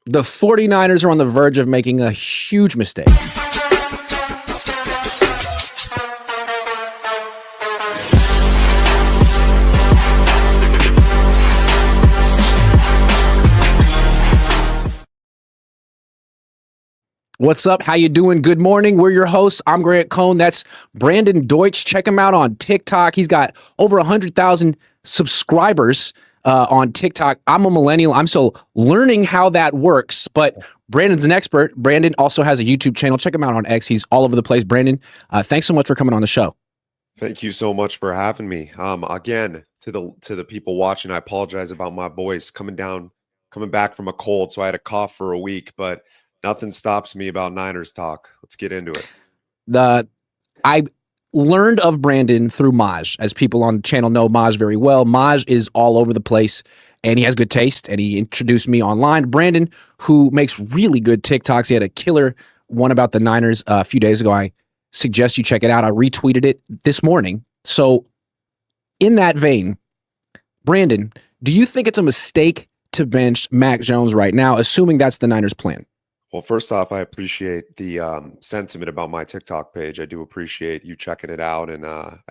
The 49ers are on the verge of making a huge mistake. What's up? How you doing? Good morning. We're your hosts. I'm Grant Cohn. That's Brandon Deutsch. Check him out on TikTok. He's got over 100,000 subscribers on TikTok. I'm a millennial. I'm still learning how that works, but Brandon's an expert. Brandon also has a YouTube channel. Check him out on X. He's all over the place. Brandon, thanks so much for coming on the show. Thank you so much for having me. Again, to the people watching, I apologize about my voice coming back from a cold, so I had a cough for a week, but nothing stops me about Niners talk. Let's get into it. I learned of Brandon through Maj, as people on the channel know Maj very well. Maj is all over the place, and he has good taste, and he introduced me online. Brandon, who makes really good TikToks, he had a killer one about the Niners a few days ago. I suggest you check it out. I retweeted it this morning. So in that vein, Brandon, do you think it's a mistake to bench Mac Jones right now, assuming that's the Niners' plan? Well, first off, I appreciate the sentiment about my TikTok page. I do appreciate you checking it out. And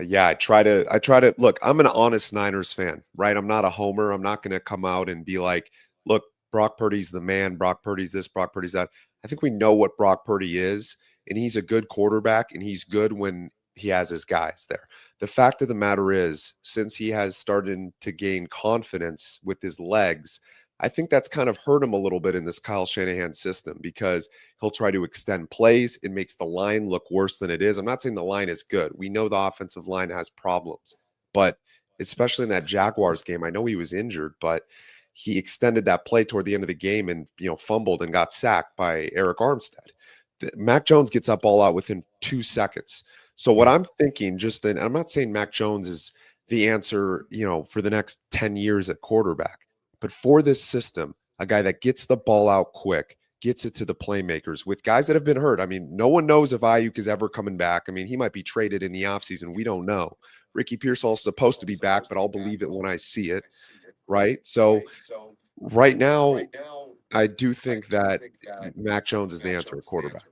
yeah, I try to look, I'm an honest Niners fan, right? I'm not a homer. I'm not going to come out and be like, look, Brock Purdy's the man. Brock Purdy's this, Brock Purdy's that. I think we know what Brock Purdy is, and he's a good quarterback, and he's good when he has his guys there. The fact of the matter is, since he has started to gain confidence with his legs, I think that's kind of hurt him a little bit in this Kyle Shanahan system, because he'll try to extend plays. It makes the line look worse than it is. I'm not saying the line is good. We know the offensive line has problems, but especially in that Jaguars game, I know he was injured, but he extended that play toward the end of the game and, fumbled and got sacked by Eric Armstead. Mac Jones gets up all out within 2 seconds. So what I'm thinking, I'm not saying Mac Jones is the answer, for the next 10 years at quarterback. But for this system, a guy that gets the ball out quick, gets it to the playmakers with guys that have been hurt. I mean, no one knows if Aiyuk is ever coming back. I mean, he might be traded in the offseason. We don't know. Ricky Pearsall is supposed to be back, but I'll believe it when I see it, right? So right now, I do think that Mac Jones is the answer at quarterback.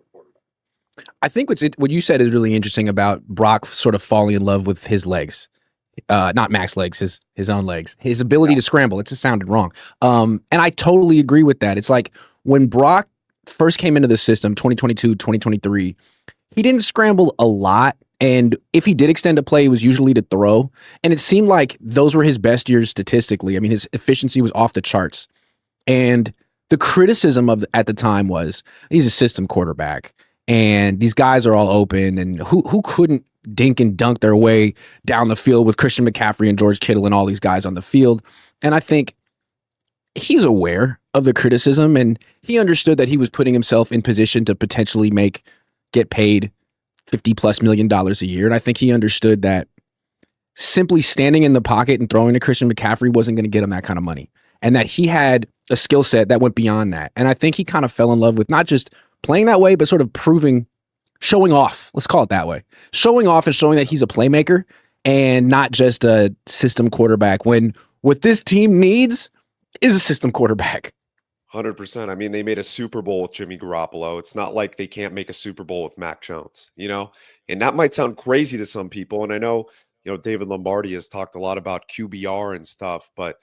I think what you said is really interesting about Brock sort of falling in love with his legs. Not Mac's legs, his own legs, his ability to scramble. It just sounded wrong. And I totally agree with that. It's like when Brock first came into the system, 2022, 2023, he didn't scramble a lot. And if he did extend a play, it was usually to throw. And it seemed like those were his best years statistically. I mean, his efficiency was off the charts. And the criticism at the time was he's a system quarterback, and these guys are all open, and who couldn't dink and dunk their way down the field with Christian McCaffrey and George Kittle and all these guys on the field. And I think he's aware of the criticism, and he understood that he was putting himself in position to potentially get paid $50+ million a year. And I think he understood that simply standing in the pocket and throwing to Christian McCaffrey wasn't going to get him that kind of money, and that he had a skill set that went beyond that. And I think he kind of fell in love with not just playing that way, but sort of showing off, let's call it that way. Showing off and showing that he's a playmaker and not just a system quarterback, when what this team needs is a system quarterback. 100%. I mean, they made a Super Bowl with Jimmy Garoppolo. It's not like they can't make a Super Bowl with Mac Jones, And that might sound crazy to some people. And I know, David Lombardi has talked a lot about QBR and stuff, but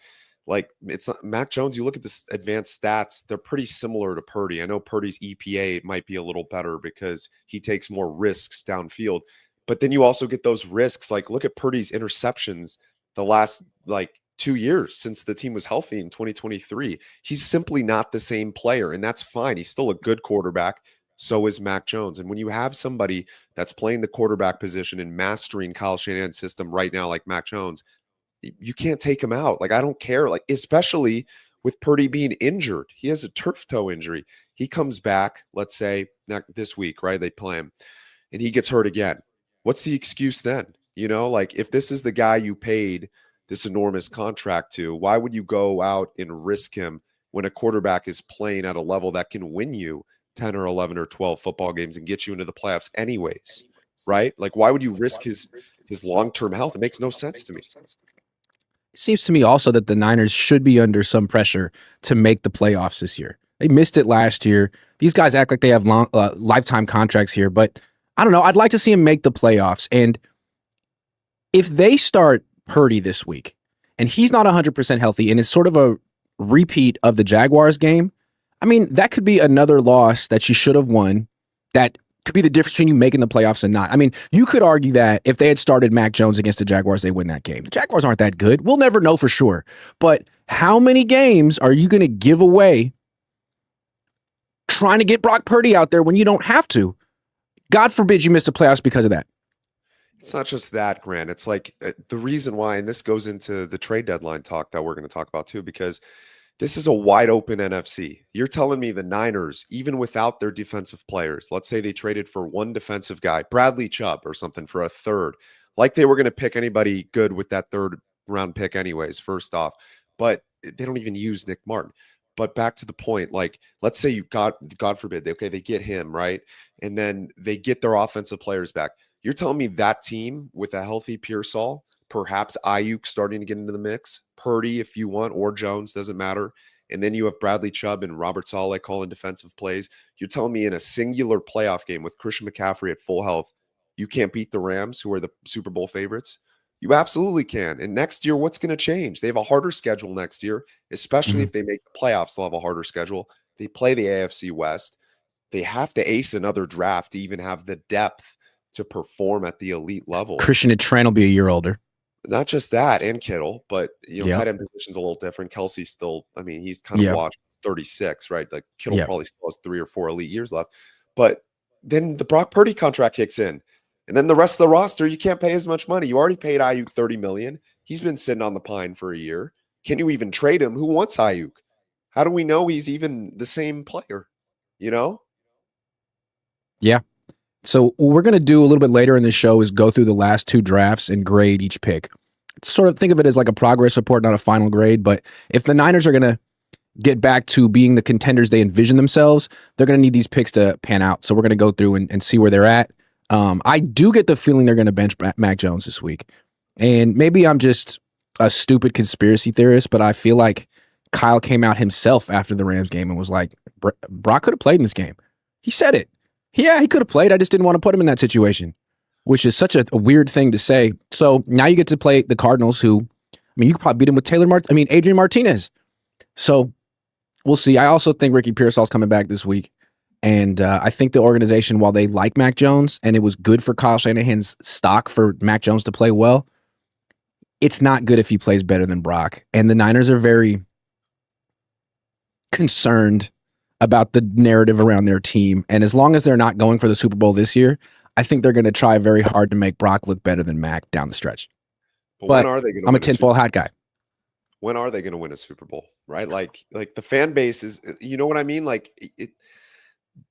like, it's not Mac Jones. You look at the advanced stats, they're pretty similar to Purdy. I know Purdy's EPA might be a little better because he takes more risks downfield, but then you also get those risks. Like, look at Purdy's interceptions the last 2 years since the team was healthy in 2023. He's simply not the same player, and that's fine. He's still a good quarterback. So is Mac Jones. And when you have somebody that's playing the quarterback position and mastering Kyle Shanahan's system right now, like Mac Jones, you can't take him out. Like, I don't care. Like, especially with Purdy being injured. He has a turf toe injury. He comes back, let's say this week, right? They play him and he gets hurt again. What's the excuse then? Like, if this is the guy you paid this enormous contract to, why would you go out and risk him when a quarterback is playing at a level that can win you 10 or 11 or 12 football games and get you into the playoffs anyways, right? Like, why would you risk his long-term health? It makes no sense to me. It seems to me also that the Niners should be under some pressure to make the playoffs this year. They missed it last year. These guys act like they have lifetime contracts here, but I don't know. I'd like to see him make the playoffs. And if they start Purdy this week and he's not 100% healthy and it's sort of a repeat of the Jaguars game, I mean, that could be another loss that you should have won. That could be the difference between you making the playoffs and not. I mean, you could argue that if they had started Mac Jones against the Jaguars, they win that game. The Jaguars aren't that good. We'll never know for sure. But how many games are you going to give away trying to get Brock Purdy out there when you don't have to? God forbid you miss the playoffs because of that. It's not just that, Grant. It's like the reason why, and this goes into the trade deadline talk that we're going to talk about too, because this is a wide open NFC. You're telling me the Niners, even without their defensive players, let's say they traded for one defensive guy, Bradley Chubb or something, for a third, like they were going to pick anybody good with that third round pick anyways, first off, but they don't even use Nick Martin. But back to the point, like, let's say you God forbid, they get him, right? And then they get their offensive players back. You're telling me that team with a healthy Pearsall, perhaps Aiyuk starting to get into the mix, Purdy if you want, or Jones, doesn't matter. And then you have Bradley Chubb and Robert Saleh calling defensive plays. You're telling me in a singular playoff game with Christian McCaffrey at full health, you can't beat the Rams, who are the Super Bowl favorites? You absolutely can. And next year, what's going to change? They have a harder schedule next year, especially if they make the playoffs. They'll have a harder schedule. They play the AFC West. They have to ace another draft to even have the depth to perform at the elite level. Christian and Trent will be a year older. Not just that, and Kittle, but tight end position's a little different. Kelsey's still, I mean, he's kind of watched 36, right? Like Kittle probably still has 3 or 4 elite years left. But then the Brock Purdy contract kicks in. And then the rest of the roster, you can't pay as much money. You already paid Aiyuk $30 million. He's been sitting on the pine for a year. Can you even trade him? Who wants Aiyuk? How do we know he's even the same player? Yeah. So what we're going to do a little bit later in the show is go through the last 2 drafts and grade each pick. Sort of think of it as like a progress report, not a final grade. But if the Niners are going to get back to being the contenders they envision themselves, they're going to need these picks to pan out. So we're going to go through and see where they're at. I do get the feeling they're going to bench Mac Jones this week. And maybe I'm just a stupid conspiracy theorist, but I feel like Kyle came out himself after the Rams game and was like, Brock could have played in this game. He said it. Yeah, he could have played. I just didn't want to put him in that situation, which is such a weird thing to say. So now you get to play the Cardinals, who, I mean, you could probably beat him with Adrian Martinez. So we'll see. I also think Ricky Pearsall's coming back this week. And I think the organization, while they like Mac Jones, and it was good for Kyle Shanahan's stock for Mac Jones to play well, it's not good if he plays better than Brock. And the Niners are very concerned about the narrative around their team. And as long as they're not going for the Super Bowl this year, I think they're going to try very hard to make Brock look better than Mac down the stretch. But when are they going to? I'm a tinfoil hat guy. When are they going to win a Super Bowl? Right? Like the fan base is, you know what I mean? Like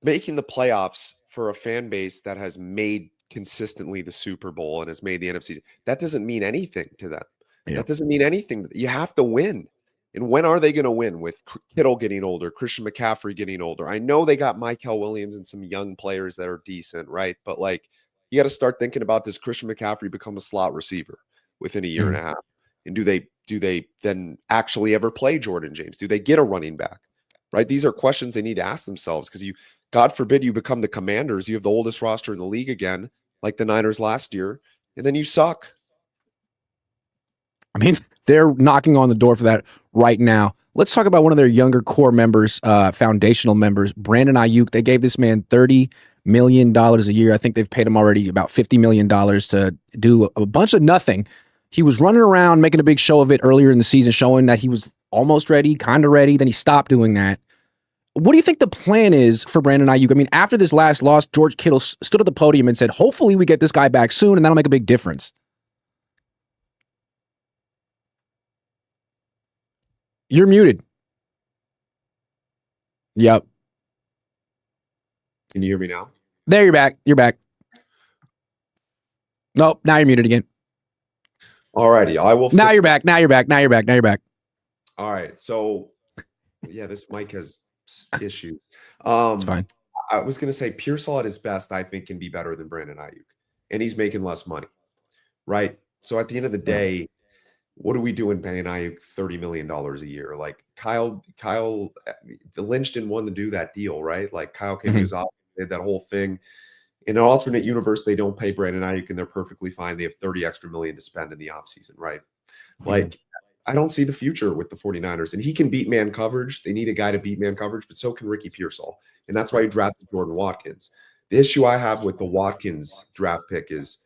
making the playoffs for a fan base that has made consistently the Super Bowl and has made the NFC, that doesn't mean anything to them. Yeah. That doesn't mean anything. You have to win. And when are they going to win? With Kittle getting older, Christian McCaffrey getting older. I know they got Michael Williams and some young players that are decent, right? But like, you got to start thinking about, does Christian McCaffrey become a slot receiver within a year and a half? And do they then actually ever play Jordan James? Do they get a running back? Right? These are questions they need to ask themselves, because God forbid you become the Commanders. You have the oldest roster in the league again, like the Niners last year, and then you suck. I mean, they're knocking on the door for that right now. Let's talk about one of their younger core members, foundational members, Brandon Aiyuk. They gave this man $30 million a year. I think they've paid him already about $50 million to do a bunch of nothing. He was running around making a big show of it earlier in the season, showing that he was almost ready, kind of ready. Then he stopped doing that. What do you think the plan is for Brandon Aiyuk? I mean, after this last loss, George Kittle stood at the podium and said, hopefully we get this guy back soon, and that'll make a big difference. You're muted. Yep. Can you hear me now? There, you're back. You're back. Nope, now you're muted again. All righty. I will. Now you're back. Now you're back. Now you're back. Now you're back. All right. So, yeah, this mic has issues. It's fine. I was going to say Pearsall at his best, I think, can be better than Brandon Aiyuk, and he's making less money, right? So at the end of the day, what are we doing paying Aiyuk $30 million a year? Like Kyle, the Lynch didn't want to do that deal, right? Like Kyle came to Mhm. his office, did that whole thing. In an alternate universe, they don't pay Brandon Aiyuk and they're perfectly fine. They have 30 extra million to spend in the offseason, right? Mhm. Like, I don't see the future with the 49ers. And he can beat man coverage. They need a guy to beat man coverage, but so can Ricky Pearsall. And that's why he drafted Jordan Watkins. The issue I have with the Watkins draft pick is,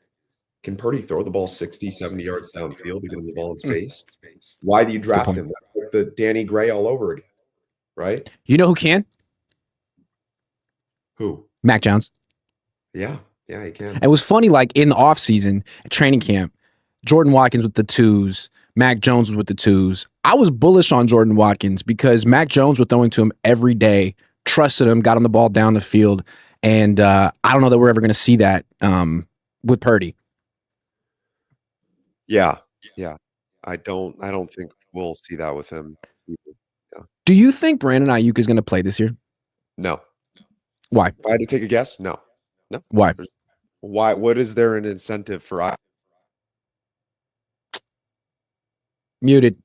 can Purdy throw the ball 60, 70 yards downfield to get him the ball in Mm. space? Why do you That's a good draft point. him? That's like the Danny Gray all over again, right? You know who can? Who? Mac Jones. Yeah. Yeah, he can. It was funny, like in the offseason, training camp, Jordan Watkins with the twos, Mac Jones was with the twos. I was bullish on Jordan Watkins because Mac Jones was throwing to him every day, trusted him, got him the ball down the field. And I don't know that we're ever going to see that with Purdy. Yeah. Yeah. I don't think we'll see that with him. Yeah. Do you think Brandon Aiyuk is going to play this year? No. Why? If I had to take a guess, no. No. Why? Why? What is there an incentive for Muted.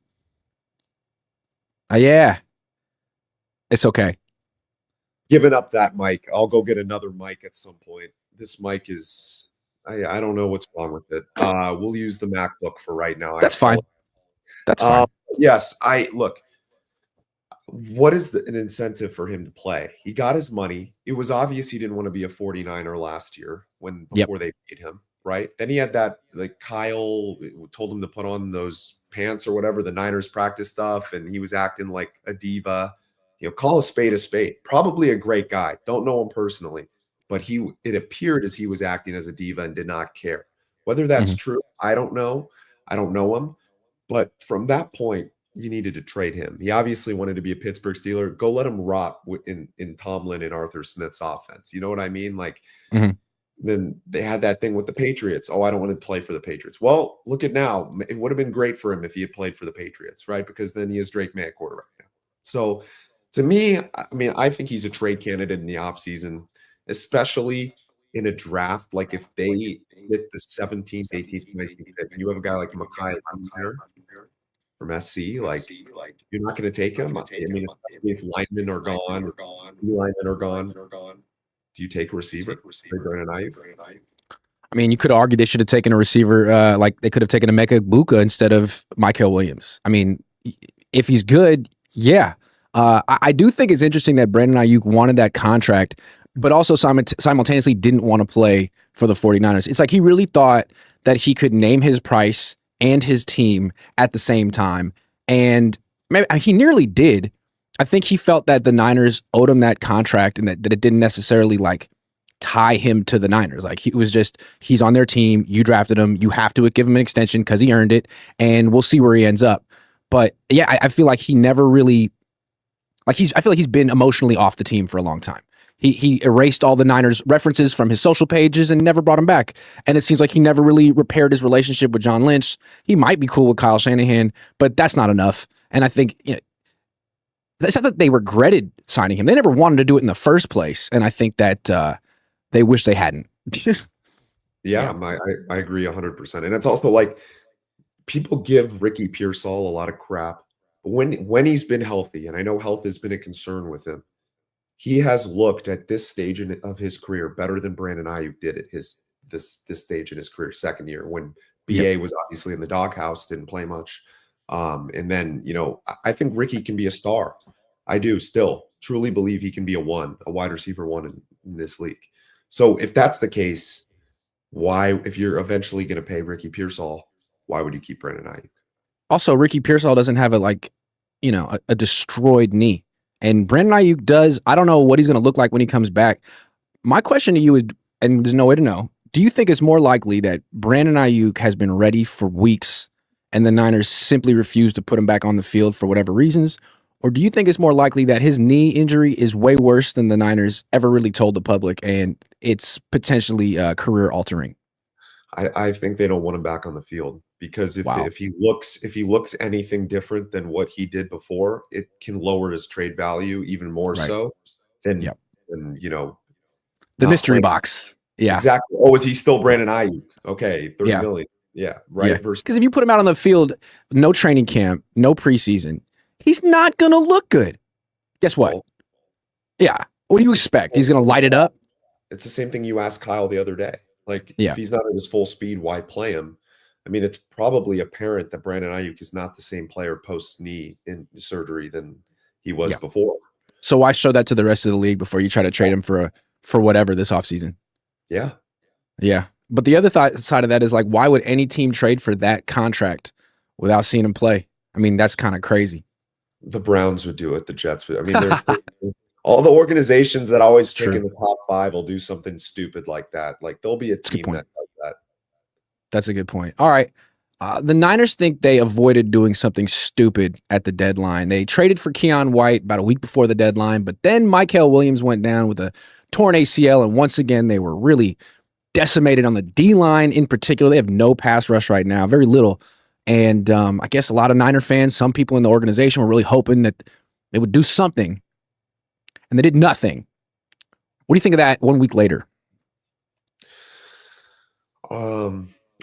Yeah. It's okay. giving up that mic? I'll go get another mic at some point. This mic is, I don't know what's wrong with it. We'll use the MacBook for right now. That's fine. That's fine. Yes, I look. What is an incentive for him to play? He got his money. It was obvious he didn't want to be a 49er last year before they paid him, right? Then he had that, like, Kyle told him to put on those pants or whatever, the Niners practice stuff, and he was acting like a diva. Call a spade a spade. Probably a great guy. Don't know him personally, but it appeared as he was acting as a diva and did not care. Whether that's Mhm. true, I don't know. I don't know him. But from that point, you needed to trade him. He obviously wanted to be a Pittsburgh Steeler. Go let him rot in Tomlin and Arthur Smith's offense. You know what I mean? Like, Mhm. then they had that thing with the Patriots. Oh, I don't want to play for the Patriots. Well, look at now. It would have been great for him if he had played for the Patriots, right? Because then he is Drake May at quarterback now. So to me, I mean, I think he's a trade candidate in the offseason, especially in a draft. Like if they hit the 17th, 18th, 19th pick, and you have a guy like Mekhi there from SC, like you're not going to take him. I mean, if linemen are gone, linemen are gone, do you take a receiver? Brandon Aiyuk? I mean, you could argue they should have taken a receiver, like they could have taken Emeka Buka instead of Michael Williams. I mean, if he's good, yeah. I do think it's interesting that Brandon Aiyuk wanted that contract, but also simultaneously didn't want to play for the 49ers. It's like he really thought that he could name his price and his team at the same time. And maybe he nearly did. I think he felt that the Niners owed him that contract and that it didn't necessarily like tie him to the Niners. Like he was just, he's on their team. You drafted him. You have to give him an extension because he earned it. And we'll see where he ends up. But yeah, I feel like he never really, like I feel like he's been emotionally off the team for a long time. He erased all the Niners references from his social pages and never brought him back. And it seems like he never really repaired his relationship with John Lynch. He might be cool with Kyle Shanahan, but that's not enough. And I think, it's not that they regretted signing him. They never wanted to do it in the first place. And I think that they wish they hadn't. Yeah, I agree 100%. And it's also like people give Ricky Pearsall a lot of crap. But when he's been healthy, and I know health has been a concern with him, he has looked at this stage of his career better than Brandon Aiyuk did at this stage in his career, second year, when BA was obviously in the doghouse, didn't play much. And then, I think Ricky can be a star. I do still truly believe he can be a wide receiver one in this league. So if that's the case, if you're eventually going to pay Ricky Pearsall, why would you keep Brandon Aiyuk? Also, Ricky Pearsall doesn't have a destroyed knee. And Brandon Aiyuk does. I don't know what he's going to look like when he comes back. My question to you is, and there's no way to know, do you think it's more likely that Brandon Aiyuk has been ready for weeks and the Niners simply refuse to put him back on the field for whatever reasons? Or do you think it's more likely that his knee injury is way worse than the Niners ever really told the public and it's potentially career altering? I think they don't want him back on the field because if he looks anything different than what he did before, it can lower his trade value even more so than the not mystery playing. box. Yeah. Exactly. Oh, is he still Brandon Aiyuk? Okay, 30 million. Yeah, Yeah. right. Versus Because if you put him out on the field, no training camp, no preseason, he's not going to look good. Guess what? well, Yeah. What do you it's the expect? same He's going to thing. light it up? It's the same thing you asked Kyle the other day. Like, if Yeah. he's not at his full speed, why play him? I mean, it's probably apparent that Brandon Aiyuk is not the same player post knee in surgery than he was Yeah. before. So why show that to the rest of the league before you try to trade him for whatever this offseason? Yeah. Yeah. But the other side of that is like, why would any team trade for that contract without seeing him play? I mean, that's kind of crazy. The Browns would do it. The Jets would. I mean, there's all the organizations that always It's pick in true. the top 5 will do something stupid like that. Like, there'll be a That's a good team point. that does that. That's a good point. All right. The Niners think they avoided doing something stupid at the deadline. They traded for Keon White about a week before the deadline, but then Mykel Williams went down with a torn ACL, and once again, they were really decimated on the D-line in particular. They have no pass rush right now, very little. And I guess a lot of Niner fans, some people in the organization were really hoping that they would do something, and they did nothing. What do you think of that 1 week later?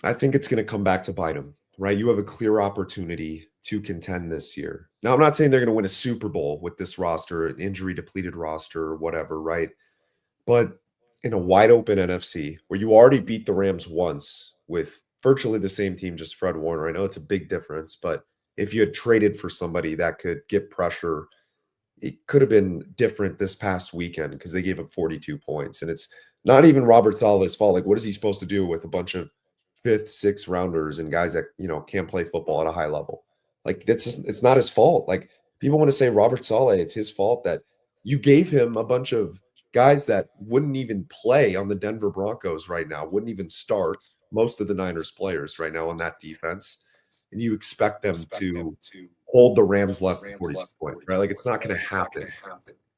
I think it's going to come back to bite them, right? You have a clear opportunity to contend this year. Now, I'm not saying they're going to win a Super Bowl with this roster, an injury depleted roster, or whatever, right? But in a wide open NFC where you already beat the Rams once with virtually the same team, just Fred Warner. I know it's a big difference, but if you had traded for somebody that could get pressure, it could have been different this past weekend because they gave up 42 points. And it's not even Robert Saleh's fault. Like, what is he supposed to do with a bunch of fifth, sixth rounders and guys that, can't play football at a high level? Like, it's not his fault. Like, people want to say Robert Saleh, it's his fault that you gave him a bunch of guys that wouldn't even play on the Denver Broncos right now, wouldn't even start, most of the Niners players right now on that defense. And you expect them to hold the Rams less than 42 points, right? Like, it's not going to happen.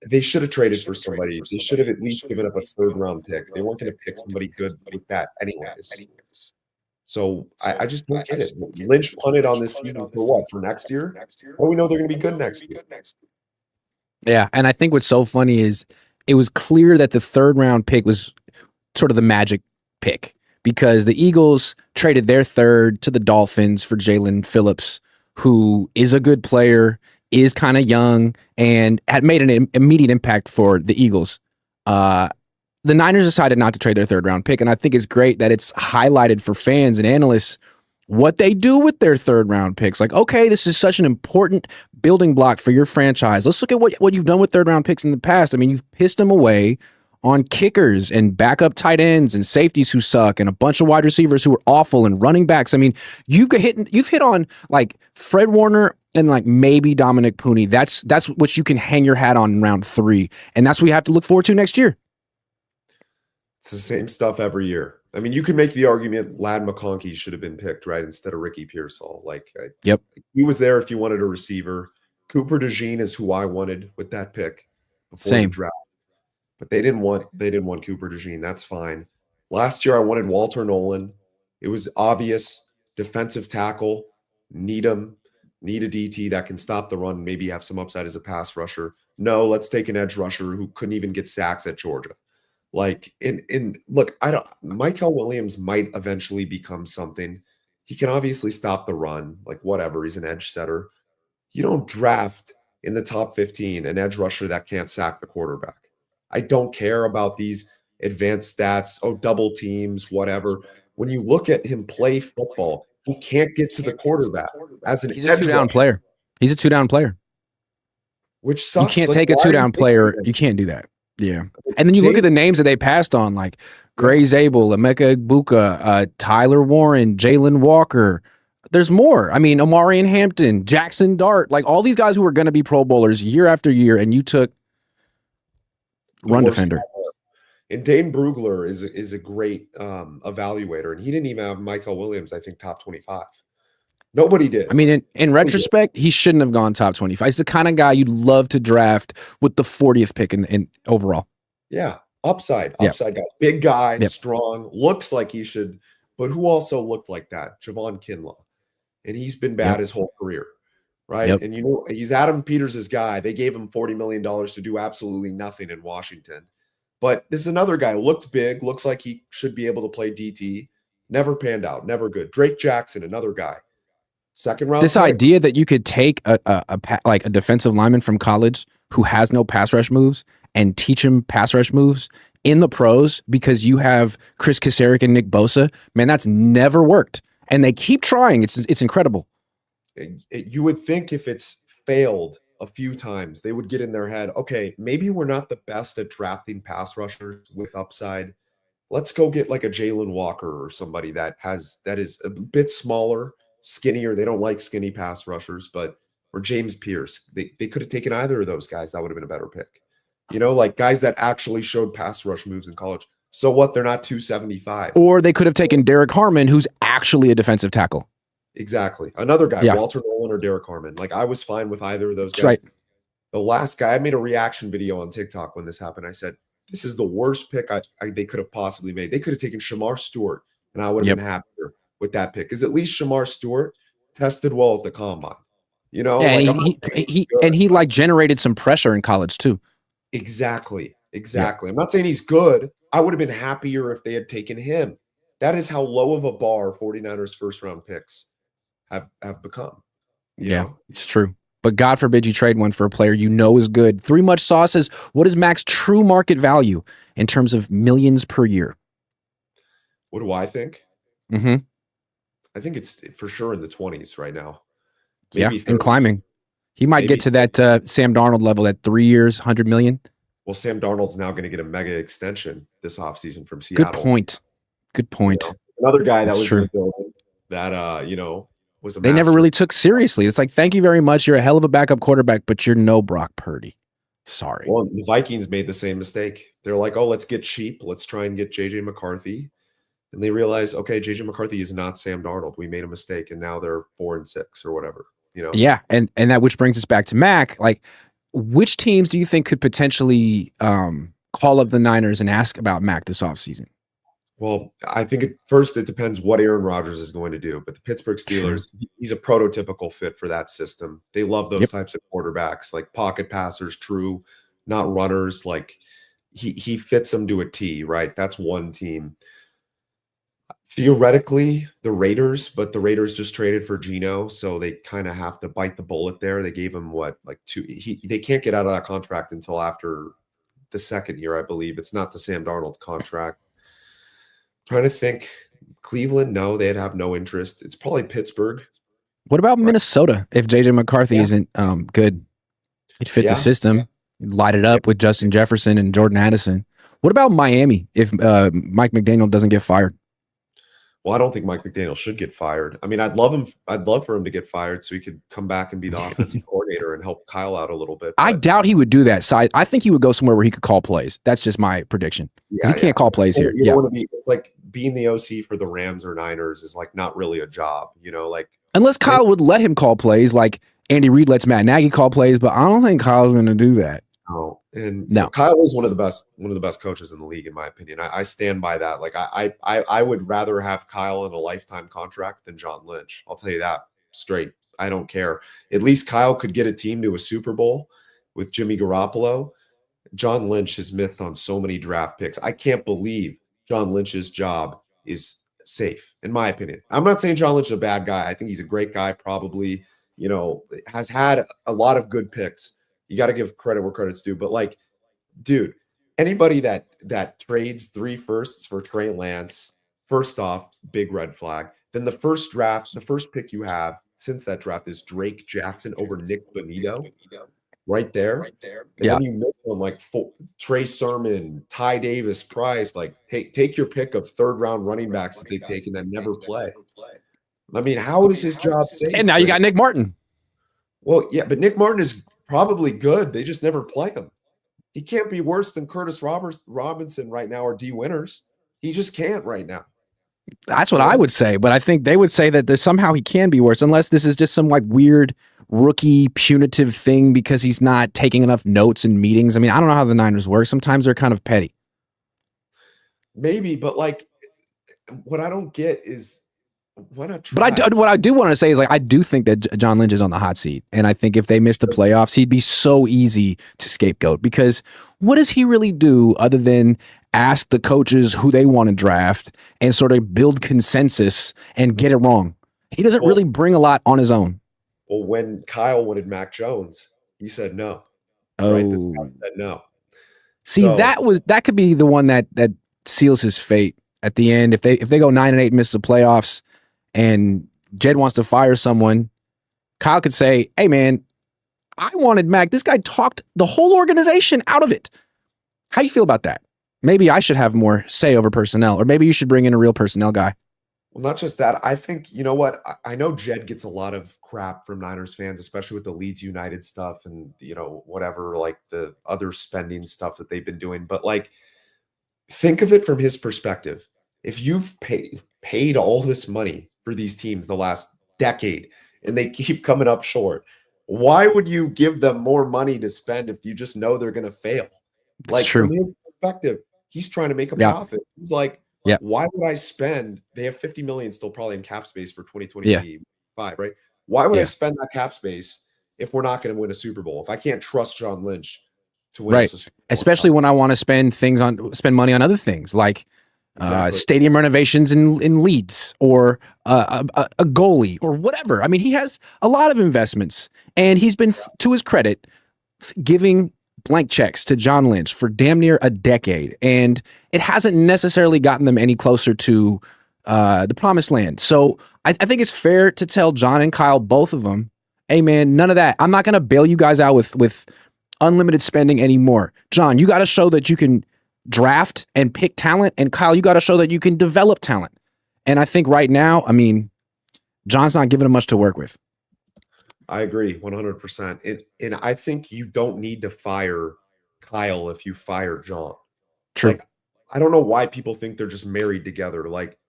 They should have traded for somebody. They should have at least given up a third round pick. They weren't going to pick somebody good with that anyways. So I just don't get it. Lynch punted on this season for what? For next year? Well, we know they're going to be good next year. Yeah, and I think what's so funny is it was clear that the third round pick was sort of the magic pick because the Eagles traded their third to the Dolphins for Jalen Phillips, who is a good player, is kind of young, and had made an immediate impact for the Eagles. The Niners decided not to trade their third round pick, and I think it's great that it's highlighted for fans and analysts what they do with their third round picks. Like, okay, this is such an important building block for your franchise. Let's look at what you've done with third round picks in the past. I mean, you've pissed them away on kickers and backup tight ends and safeties who suck and a bunch of wide receivers who are awful and running backs. I mean, you've hit on like Fred Warner and like maybe Dominic Pooney. That's what you can hang your hat on in round 3. And that's what we have to look forward to next year. It's the same stuff every year. I mean, you could make the argument Lad McConkey should have been picked, right, instead of Ricky Pearsall. Like, Yep. He was there if you wanted a receiver. Cooper DeJean is who I wanted with that pick before Same. the draft. But they didn't want Cooper DeJean. That's fine. Last year I wanted Walter Nolan. It was obvious. Defensive tackle, need a DT that can stop the run, maybe have some upside as a pass rusher. No, let's take an edge rusher who couldn't even get sacks at Georgia. Like, look, Mykel Williams might eventually become something. He can obviously stop the run, like whatever. He's an edge setter. You don't draft in the top 15 an edge rusher that can't sack the quarterback. I don't care about these advanced stats. Oh, double teams, whatever. When you look at him play football, he can't get to the quarterback as an He's a edge two-down rusher, player. He's a two-down player. which You sucks. can't Like, take a why are you two-down taking player. him? You can't do that. Yeah. And then you look at the names that they passed on, like Gray Zabel, Emeka Egbuka, Tyler Warren, Jalen Walker. There's more. I mean, Omarion Hampton, Jackson Dart, like all these guys who are going to be Pro Bowlers year after year, and you took run defender. And Dane Brugler is a great evaluator, and he didn't even have Mykel Williams, I think, top 25. Nobody did. I mean, in retrospect, he shouldn't have gone top 25. He's the kind of guy you'd love to draft with the 40th pick in overall. Yeah. Upside guy. Big guy, Yep. strong, looks like he should, but who also looked like that? Javon Kinlaw. And he's been bad his whole career, right? Yep. And he's Adam Peters' guy. They gave him $40 million to do absolutely nothing in Washington. But this is another guy, looked big, looks like he should be able to play DT. Never panned out. Never good. Drake Jackson, another guy. Second round. This pick. idea that you could take like a defensive lineman from college who has no pass rush moves and teach him pass rush moves in the pros because you have Chris Kasarik and Nick Bosa, man, that's never worked. And they keep trying. It's incredible. You would think if it's failed a few times, they would get in their head, okay, maybe we're not the best at drafting pass rushers with upside. Let's go get like a Jalen Walker or somebody that is a bit smaller, skinnier. They don't like skinny pass rushers, or James Pierce. They could have taken either of those guys. That would have been a better pick. Like guys that actually showed pass rush moves in college. So what? They're not 275. Or they could have taken Derek Harmon, who's actually a defensive tackle. Exactly. Another guy, Yeah. Walter Nolan or Derek Harmon. Like I was fine with either of those guys. Right. The last guy, I made a reaction video on TikTok when this happened. I said, this is the worst pick they could have possibly made. They could have taken Shamar Stewart, and I would have been happier with that pick. Because at least Shamar Stewart tested well at the combine. And he like generated some pressure in college too. Exactly. Yeah. I'm not saying he's good. I would have been happier if they had taken him. That is how low of a bar 49ers first round picks have become. It's true. But God forbid you trade one for a player you know is good. Three Much Sauce says, what is Mac's true market value in terms of millions per year? What do I think? Mm-hmm. I think it's for sure in the 20s right now. Maybe 30. And climbing. He might get to that Sam Darnold level at 3 years, 100 million. Well, Sam Darnold's now going to get a mega extension this offseason from Seattle. Good point. Another guy that was in the building that, was a they never really took seriously. It's like, thank you very much. You're a hell of a backup quarterback, but you're no Brock Purdy. Sorry. Well, the Vikings made the same mistake. They're like, oh, let's get cheap. Let's try and get J.J. McCarthy. And they realize, okay, J.J. McCarthy is not Sam Darnold. We made a mistake, and now they're 4-6 or whatever. Yeah, and that which brings us back to Mac. Like, which teams do you think could potentially call up the Niners and ask about Mac this offseason? Well, I think first it depends what Aaron Rodgers is going to do. But the Pittsburgh Steelers, he's a prototypical fit for that system. They love those types of quarterbacks, like pocket passers, true, not runners. Like he fits them to a T, right? That's one team. Theoretically, the Raiders, but the Raiders just traded for Geno, so they kind of have to bite the bullet there. They gave him they can't get out of that contract until after the second year, I believe. It's not the Sam Darnold contract. Trying to think. Cleveland, no, they'd have no interest. It's probably Pittsburgh. What about Minnesota? If JJ McCarthy isn't good, he'd fit the system. He'd light it up with Justin Jefferson and Jordan Addison. What about Miami if Mike McDaniel doesn't get fired? Well, I don't think Mike McDaniel should get fired. I mean, I'd love for him to get fired so he could come back and be the offensive coordinator and help Kyle out a little bit. I doubt he would do that. I think he would go somewhere where he could call plays. That's just my prediction. Because he can't call plays here. You don't want to be. It's like being the OC for the Rams or Niners is like not really a job. Unless Kyle would let him call plays, like Andy Reid lets Matt Nagy call plays, but I don't think Kyle's going to do that. No, Kyle is one of the best coaches in the league, in my opinion. I stand by that. Like I would rather have Kyle in a lifetime contract than John Lynch. I'll tell you that straight. I don't care. At least Kyle could get a team to a Super Bowl with Jimmy Garoppolo. John Lynch has missed on so many draft picks. I can't believe John Lynch's job is safe, in my opinion. I'm not saying John Lynch is a bad guy. I think he's a great guy, probably, has had a lot of good picks. You got to give credit where credit's due. But dude, anybody that trades 3 firsts for Trey Lance, first off, big red flag. Then the first pick you have since that draft is Drake Jackson over Nick Bonito. Right there. And then you miss them like Trey Sermon, Ty Davis, Price. Like take your pick of 3rd round running backs that they've taken that never play. I mean, how is his job safe? And now you got Nick Martin. Well, yeah, but Nick Martin is probably good. They just never play him. He can't be worse than Curtis Robinson right now or D Winters. He just can't right now. That's what I would say, but I think they would say that somehow he can be worse, unless this is just some weird rookie punitive thing because he's not taking enough notes in meetings. I mean, I don't know how the Niners work. Sometimes they're kind of petty. Maybe, but what I don't get is why not try? But what I do want to say is I do think that John Lynch is on the hot seat. And I think if they miss the playoffs, he'd be so easy to scapegoat because what does he really do other than ask the coaches who they want to draft and sort of build consensus and get it wrong. He doesn't really bring a lot on his own. Well, when Kyle wanted Mac Jones, he said no. Right? This guy Oh, said no. see, So that could be the one that seals his fate at the end. If they go 9-8, miss the playoffs, and Jed wants to fire someone, Kyle could say, "Hey, man, I wanted Mac. This guy talked the whole organization out of it. How you feel about that? Maybe I should have more say over personnel, or maybe you should bring in a real personnel guy." well, not just that. I think, you know what? I know Jed gets a lot of crap from Niners fans, especially with the Leeds United stuff and, whatever, like the other spending stuff that they've been doing. But like, think of it from his perspective. If you've paid all this money for these teams the last decade and they keep coming up short, why would you give them more money to spend if you just know they're going to fail? It's Like, true. from his perspective, he's trying to make a Yeah. profit. He's like, Yeah. why would I spend? They have 50 million still probably in cap space for 2025, Yeah. right? Why would I Yeah. spend that cap space if we're not going to win a Super Bowl? If I can't trust John Lynch to win Right. us a Super Bowl, Especially when I want to spend money on other things like Exactly. stadium renovations in Leeds, or a goalie, or whatever. I mean, he has a lot of investments, and he's been, to his credit, giving blank checks to John Lynch for damn near a decade, and it hasn't necessarily gotten them any closer to the promised land. So I think it's fair to tell John and Kyle, both of them, "Hey, man, none of that. I'm not going to bail you guys out with unlimited spending anymore. John, you got to show that you can draft and pick talent, and Kyle, you got to show that you can develop talent." And I think right now, I mean, John's not giving him much to work with. I agree 100%. And I think you don't need to fire Kyle if you fire John. True. Like, I don't know why people think they're just married together. Like,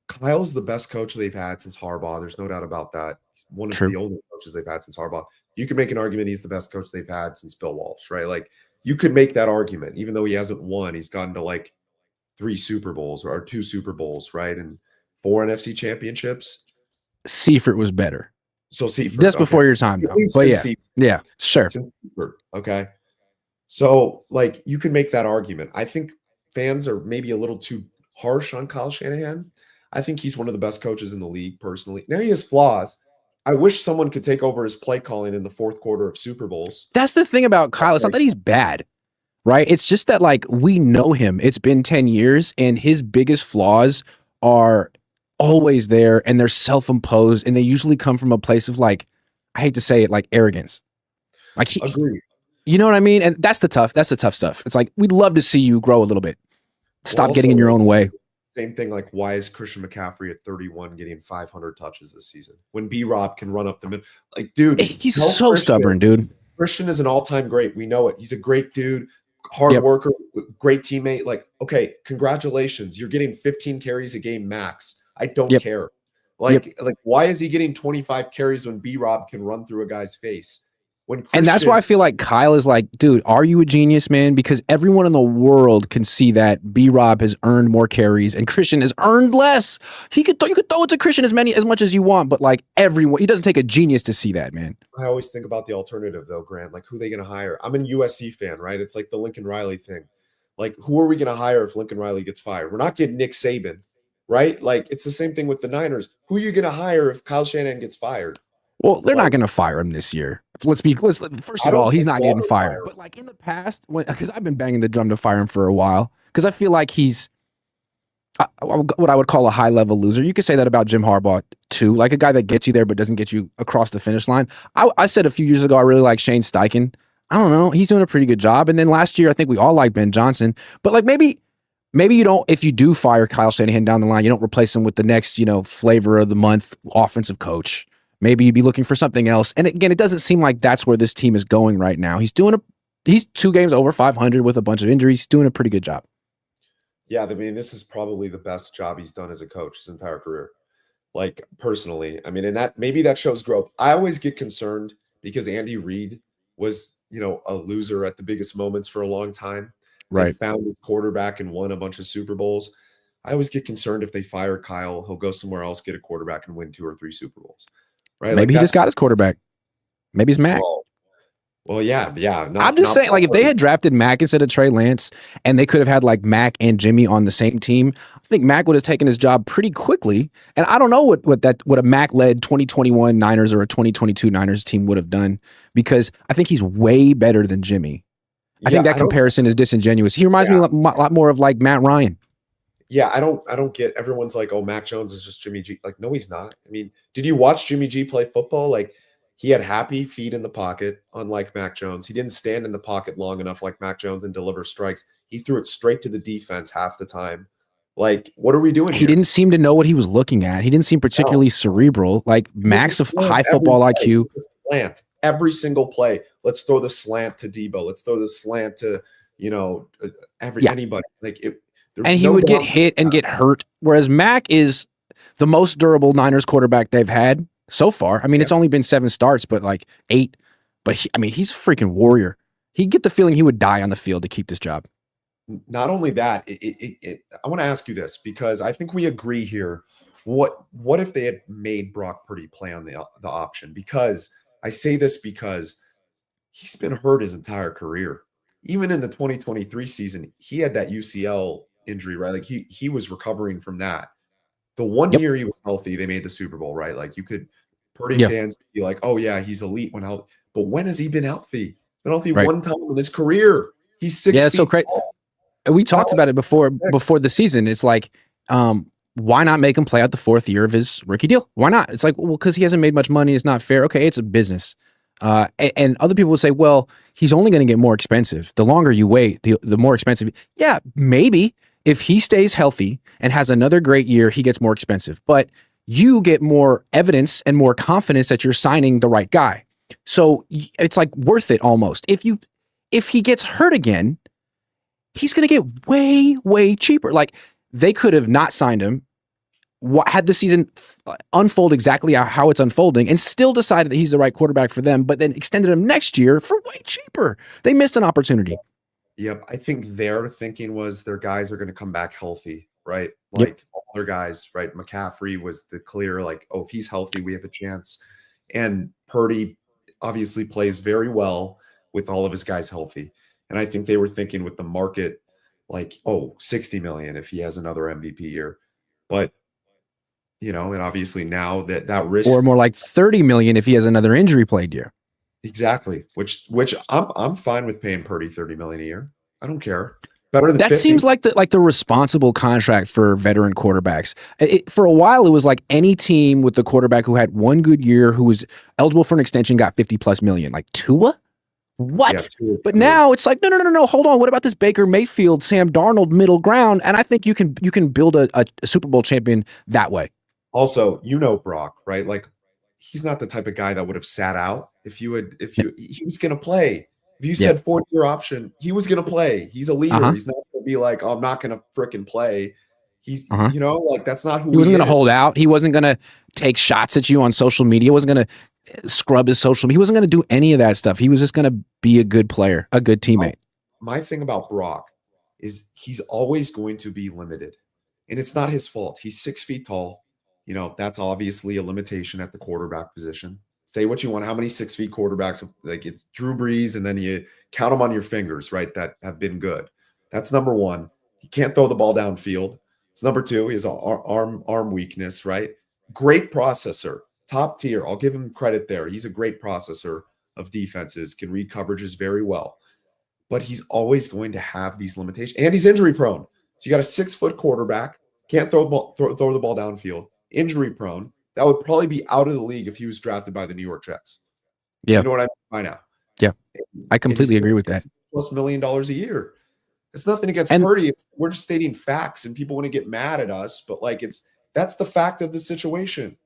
Kyle's the best coach they've had since Harbaugh. There's no doubt about that. He's one of True. the only coaches they've had since Harbaugh. You can make an argument he's the best coach they've had since Bill Walsh, right? Like, you could make that argument, even though he hasn't won. He's gotten to like 3 Super Bowls or 2 Super Bowls, right? And 4 NFC championships. Seifert was better. So Seifert, Just before your time, though. But yeah, yeah, sure. Okay. So, like, you can make that argument. I think fans are maybe a little too harsh on Kyle Shanahan. I think he's one of the best coaches in the league, personally. Now, he has flaws. I wish someone could take over his play calling in the fourth quarter of Super Bowls. That's the thing about Kyle. It's not that he's bad, right? It's just that, like, we know him. It's been 10 years, and his biggest flaws are always there, and they're self-imposed, and they usually come from a place of, like, I hate to say it, like, arrogance. Like, Agreed. You know what I mean? And that's the tough stuff. It's like, we'd love to see you grow a little bit. Stop getting in your own way. Same thing, like, why is Christian McCaffrey at 31 getting 500 touches this season when B-Rob can run up the middle? Like, dude, he's so stubborn, dude. Christian is an all-time great. We know it. He's a great dude, hard worker, great teammate. Like, okay, congratulations. You're getting 15 carries a game max. I don't care. Like, why is he getting 25 carries when B-Rob can run through a guy's face? And that's why I feel like Kyle is like, dude, are you a genius, man? Because everyone in the world can see that B-Rob has earned more carries and Christian has earned less. You could throw it to Christian as much as you want, but like everyone, he doesn't take a genius to see that, man. I always think about the alternative though, Grant. Like, who are they going to hire? I'm a USC fan, right? It's like the Lincoln Riley thing. Like, who are we going to hire if Lincoln Riley gets fired? We're not getting Nick Saban, right? Like, it's the same thing with the Niners. Who are you going to hire if Kyle Shanahan gets fired? Well, they're not going to fire him this year. First of all, he's not getting fired. But like in the past, because I've been banging the drum to fire him for a while, because I feel like he's what I would call a high-level loser. You could say that about Jim Harbaugh too, like a guy that gets you there but doesn't get you across the finish line. I said a few years ago I really like Shane Steichen. I don't know, he's doing a pretty good job. And then last year I think we all like Ben Johnson. But like maybe you don't. If you do fire Kyle Shanahan down the line, you don't replace him with the next flavor of the month offensive coach. Maybe you'd be looking for something else. And again, it doesn't seem like that's where this team is going right now. He's 2 games over 500 with a bunch of injuries. He's doing a pretty good job. Yeah, I mean, this is probably the best job he's done as a coach his entire career. Like, personally, I mean, and that maybe that shows growth. I always get concerned because Andy Reid was, a loser at the biggest moments for a long time. Right. Found his quarterback and won a bunch of Super Bowls. I always get concerned if they fire Kyle, he'll go somewhere else, get a quarterback, and win 2 or 3 Super Bowls. Right? Maybe he just got his quarterback. Maybe it's Mac. Well, Well, yeah. I'm Not just saying, like, if they Pollard. had drafted Mac instead of Trey Lance and they could have had like Mac and Jimmy on the same team, I think Mac would have taken his job pretty quickly. And I don't know what a Mac led 2021 Niners or a 2022 Niners team would have done, because I think he's way better than Jimmy. I Yeah, think that I don't. comparison is disingenuous. He reminds me Yeah, a lot more of like Matt Ryan. yeah. I don't get. Everyone's like, "Oh, Mac Jones is just Jimmy G." Like, no, he's not. I mean, did you watch Jimmy G play football? Like, he had happy feet in the pocket, unlike Mac Jones. He didn't stand in the pocket long enough like Mac Jones and deliver strikes. He threw it straight to the defense half the time. Like, what are we doing He here? didn't seem to know what he was looking at. He didn't seem No. particularly cerebral. Like With the Max of slant high every football play, IQ. with the slant every single play. Let's throw the slant to Debo. Let's throw the slant to you know every Yeah. anybody. Like it, there's And he no would get doubt. hit and get hurt. Whereas Mac is the most durable Niners quarterback they've had so far. I mean, it's only been 7 starts, but like 8. But I mean, he's a freaking warrior. He'd get the feeling he would die on the field to keep this job. Not only that, I want to ask you this because I think we agree here. What if they had made Brock Purdy play on the option? Because I say this because he's been hurt his entire career. Even in the 2023 season, he had that UCL injury, right? Like he was recovering from that. The one Yep. year he was healthy, they made the Super Bowl, right? Like you could Purdy Yeah. fans be like, "Oh yeah, he's elite when healthy." But when has he been healthy? He's been healthy Right. one time in his career. He's six Yeah. It's so feet crazy. tall. We It's not talked like about it he's six. before the season. It's like, why not make him play out the 4th year of his rookie deal? Why not? It's like, well, because he hasn't made much money. It's not fair. Okay, it's a business. And other people will say, well, he's only going to get more expensive. The longer you wait, the more expensive. Yeah, maybe if he stays healthy and has another great year, he gets more expensive. But you get more evidence and more confidence that you're signing the right guy. So it's like worth it almost. If he gets hurt again, he's going to get way cheaper. Like they could have not signed him, had the season unfold exactly how it's unfolding, and still decided that he's the right quarterback for them, but then extended him next year for way cheaper. They missed an opportunity. Yep. I think their thinking was their guys are going to come back healthy, right? Yep. Like all their guys, right? McCaffrey was the clear, like, oh, if he's healthy, we have a chance. And Purdy obviously plays very well with all of his guys healthy. And I think they were thinking with the market, like, oh, 60 million if he has another MVP year. But, and obviously now that risk Or more like 30 million if he has another injury plagued year. exactly, which I'm fine with paying Purdy 30 million a year. I don't care. Better than That 50. seems like the responsible contract for veteran quarterbacks. For a while, it was like any team with the quarterback who had one good year, who was eligible for an extension, got 50 plus million. Like Tua? What? Yeah, But now it's like, no. Hold on. What about this Baker Mayfield, Sam Darnold middle ground? And I think you can build a Super Bowl champion that way. Also, Brock, right? Like he's not the type of guy that would have sat out he was going to play. If you said 4th-year option, he was going to play. He's a leader. He's not going to be like, oh, I'm not going to fricking play. He's, like that's not who he wasn't he going to hold out. He wasn't going to take shots at you on social media. He wasn't going to scrub his social media. He wasn't going to do any of that stuff. He was just going to be a good player, a good teammate. My thing about Brock is he's always going to be limited, and it's not his fault. He's 6 feet tall. That's obviously a limitation at the quarterback position. Say what you want. How many 6 feet quarterbacks? Like it's Drew Brees, and then you count them on your fingers, right? That have been good. That's number one. He can't throw the ball downfield. It's number two. His arm weakness, right? Great processor, top tier. I'll give him credit there. He's a great processor of defenses. Can read coverages very well, but he's always going to have these limitations, and he's injury prone. So you got a 6-foot quarterback, can't throw the ball downfield, injury prone. That would probably be out of the league if he was drafted by the New York Jets. Yeah. You know what I mean by now? Yeah. I completely agree with that. Plus $1 million a year. It's nothing against Purdy. We're just stating facts and people want to get mad at us, but like that's the fact of the situation.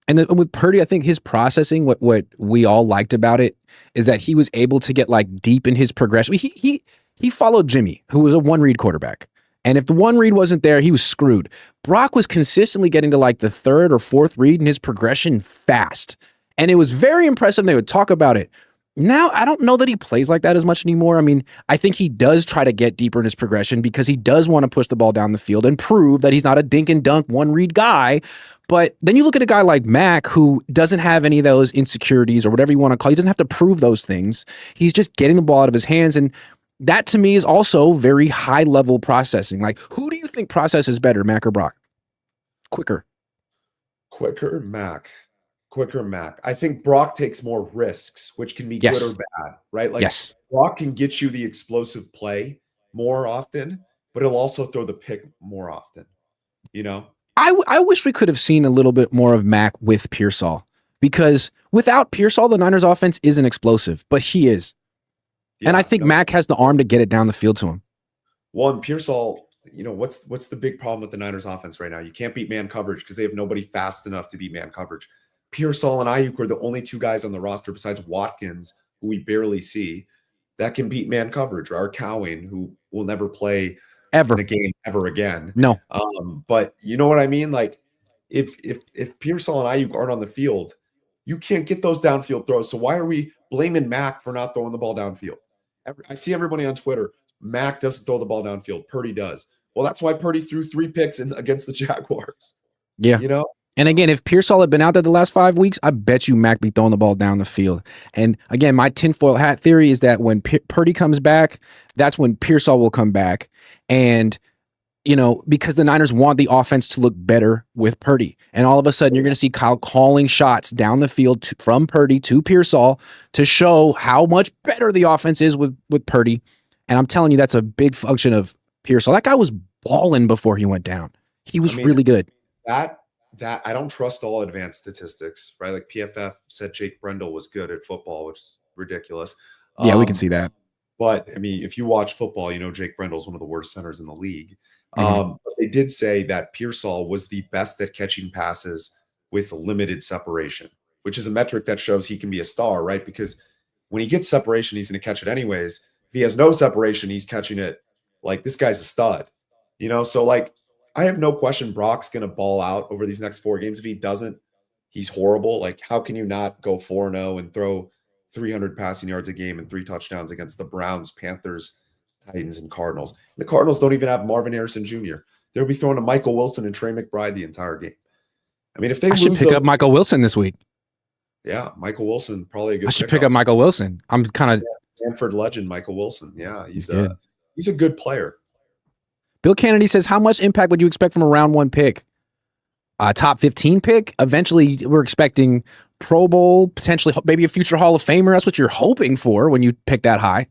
And then with Purdy, I think his processing, what we all liked about it is that he was able to get like deep in his progression. He followed Jimmy, who was a one-read quarterback. And if the one read wasn't there, he was screwed. Brock was consistently getting to like the 3rd or 4th read in his progression fast. And it was very impressive. They would talk about it. Now, I don't know that he plays like that as much anymore. I mean, I think he does try to get deeper in his progression because he does want to push the ball down the field and prove that he's not a dink and dunk one read guy. But then you look at a guy like Mac who doesn't have any of those insecurities or whatever you want to call it. He doesn't have to prove those things. He's just getting the ball out of his hands. And that to me is also very high level processing. Like, who do you think processes better, Mac or Brock? Quicker. Quicker, Mac. Quicker, Mac. I think Brock takes more risks, which can be good or bad, right? Like Brock can get you the explosive play more often, but he'll also throw the pick more often, you know? I wish we could have seen a little bit more of Mac with Pearsall because without Pearsall, the Niners offense isn't explosive, but he is. Yeah, and I think Mac has the arm to get it down the field to him. One, Pearsall, you know, what's the big problem with the Niners offense right now? You can't beat man coverage because they have nobody fast enough to beat man coverage. Pearsall and Aiyuk are the only two guys on the roster besides Watkins, who we barely see, that can beat man coverage, or Cowing, who will never play ever in a game ever again. No. But you know what I mean? Like if Pearsall and Aiyuk aren't on the field, you can't get those downfield throws. So why are we blaming Mac for not throwing the ball downfield? I see everybody on Twitter, Mac doesn't throw the ball downfield. Purdy does. Well, that's why Purdy threw 3 picks against the Jaguars. Yeah. You know? And again, if Pearsall had been out there the last 5 weeks, I bet you Mac be throwing the ball down the field. And again, my tinfoil hat theory is that when Purdy comes back, that's when Pearsall will come back. And, you know, because the Niners want the offense to look better with Purdy. And all of a sudden, you're going to see Kyle calling shots down the field from Purdy to Pearsall to show how much better the offense is with Purdy. And I'm telling you, that's a big function of Pearsall. That guy was balling before he went down. He was really good. That I don't trust all advanced statistics, right? Like PFF said Jake Brendel was good at football, which is ridiculous. Yeah, we can see that. But I mean, if you watch football, you know Jake Brendel's one of the worst centers in the league. But they did say that Pearsall was the best at catching passes with limited separation, which is a metric that shows he can be a star, right? Because when he gets separation, he's going to catch it anyways. If he has no separation, he's catching it like this guy's a stud, you know? So like, I have no question Brock's going to ball out over these next 4 games. If he doesn't, he's horrible. Like, how can you not go 4-0 and throw 300 passing yards a game and 3 touchdowns against the Browns, Panthers, Titans, and Cardinals? The Cardinals don't even have Marvin Harrison Jr. They'll be throwing to Michael Wilson and Trey McBride the entire game. I mean, if they should pick up Michael Wilson this week. Yeah, Michael Wilson, probably a good. I should pick up Michael Wilson. I'm kind of Stanford legend, Michael Wilson. Yeah, he's a good player. Bill Kennedy says, how much impact would you expect from a round 1 pick? Top 15 pick? Eventually, we're expecting Pro Bowl, potentially maybe a future Hall of Famer. That's what you're hoping for when you pick that high.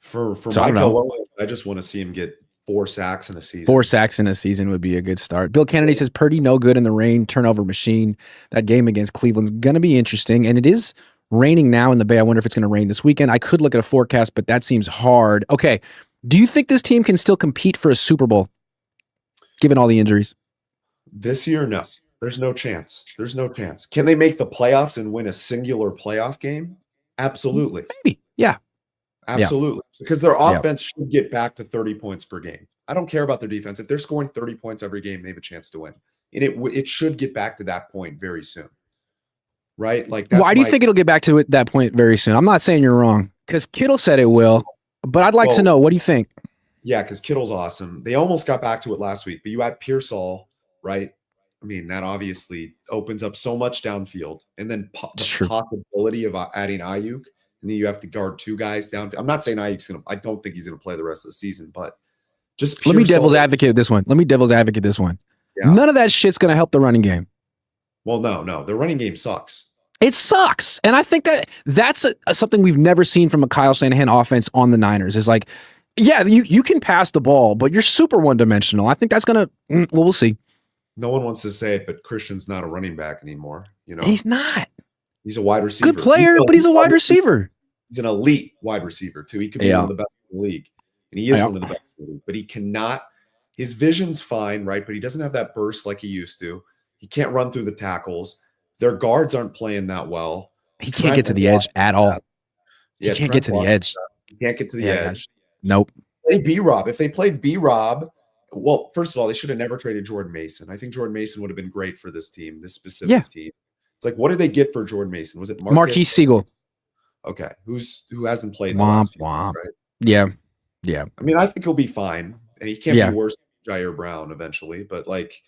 For Michael Williams, I just want to see him get 4 sacks in a season. 4 sacks in a season would be a good start. Bill Kennedy says, Purdy no good in the rain, turnover machine. That game against Cleveland's going to be interesting, and it is raining now in the Bay. I wonder if it's going to rain this weekend. I could look at a forecast, but that seems hard. Okay. Do you think this team can still compete for a Super Bowl, given all the injuries? This year, no. There's no chance. There's no chance. Can they make the playoffs and win a singular playoff game? Absolutely. Maybe. Yeah. Absolutely. Yeah. Because their offense should get back to 30 points per game. I don't care about their defense. If they're scoring 30 points every game, they have a chance to win. And it should get back to that point very soon. Right? Like, that's why do you think it'll get back to that point very soon? I'm not saying you're wrong, because Kittle said it will. But I'd like to know, what do you think? Yeah, because Kittle's awesome. They almost got back to it last week, but you add Pearsall, right? I mean, that obviously opens up so much downfield. And then the possibility of adding Aiyuk, and then you have to guard 2 guys downfield. I'm not saying Aiyuk's going to – I don't think he's going to play the rest of the season, but just Pearsall. Let me devil's advocate this one. Yeah. None of that shit's going to help the running game. Well, no. The running game sucks. It sucks. And I think that's something we've never seen from a Kyle Shanahan offense on the Niners is like, yeah, you can pass the ball, but you're super one-dimensional. I think that's going to, we'll see. No one wants to say it, but Christian's not a running back anymore. You know, he's not. He's a wide receiver. Good player, but he's a wide receiver. He's an elite wide receiver, too. He could be one of the best in the league. And he is one of the best in the league. But he cannot, his vision's fine, right? But he doesn't have that burst like he used to. He can't run through the tackles. Their guards aren't playing that well. He can't get to the edge at all. He can't get to the edge. He can't get to the edge. Nope. Play B-Rob. If they played B-Rob, well, first of all, they should have never traded Jordan Mason. I think Jordan Mason would have been great for this team, this specific team. It's like, what did they get for Jordan Mason? Was it Marquise Siegel? Okay, who hasn't played in the Womp last few womp. weeks, right? Yeah. Yeah. I mean, I think he'll be fine, and he can't be Yeah. worse than Jair Brown eventually. But like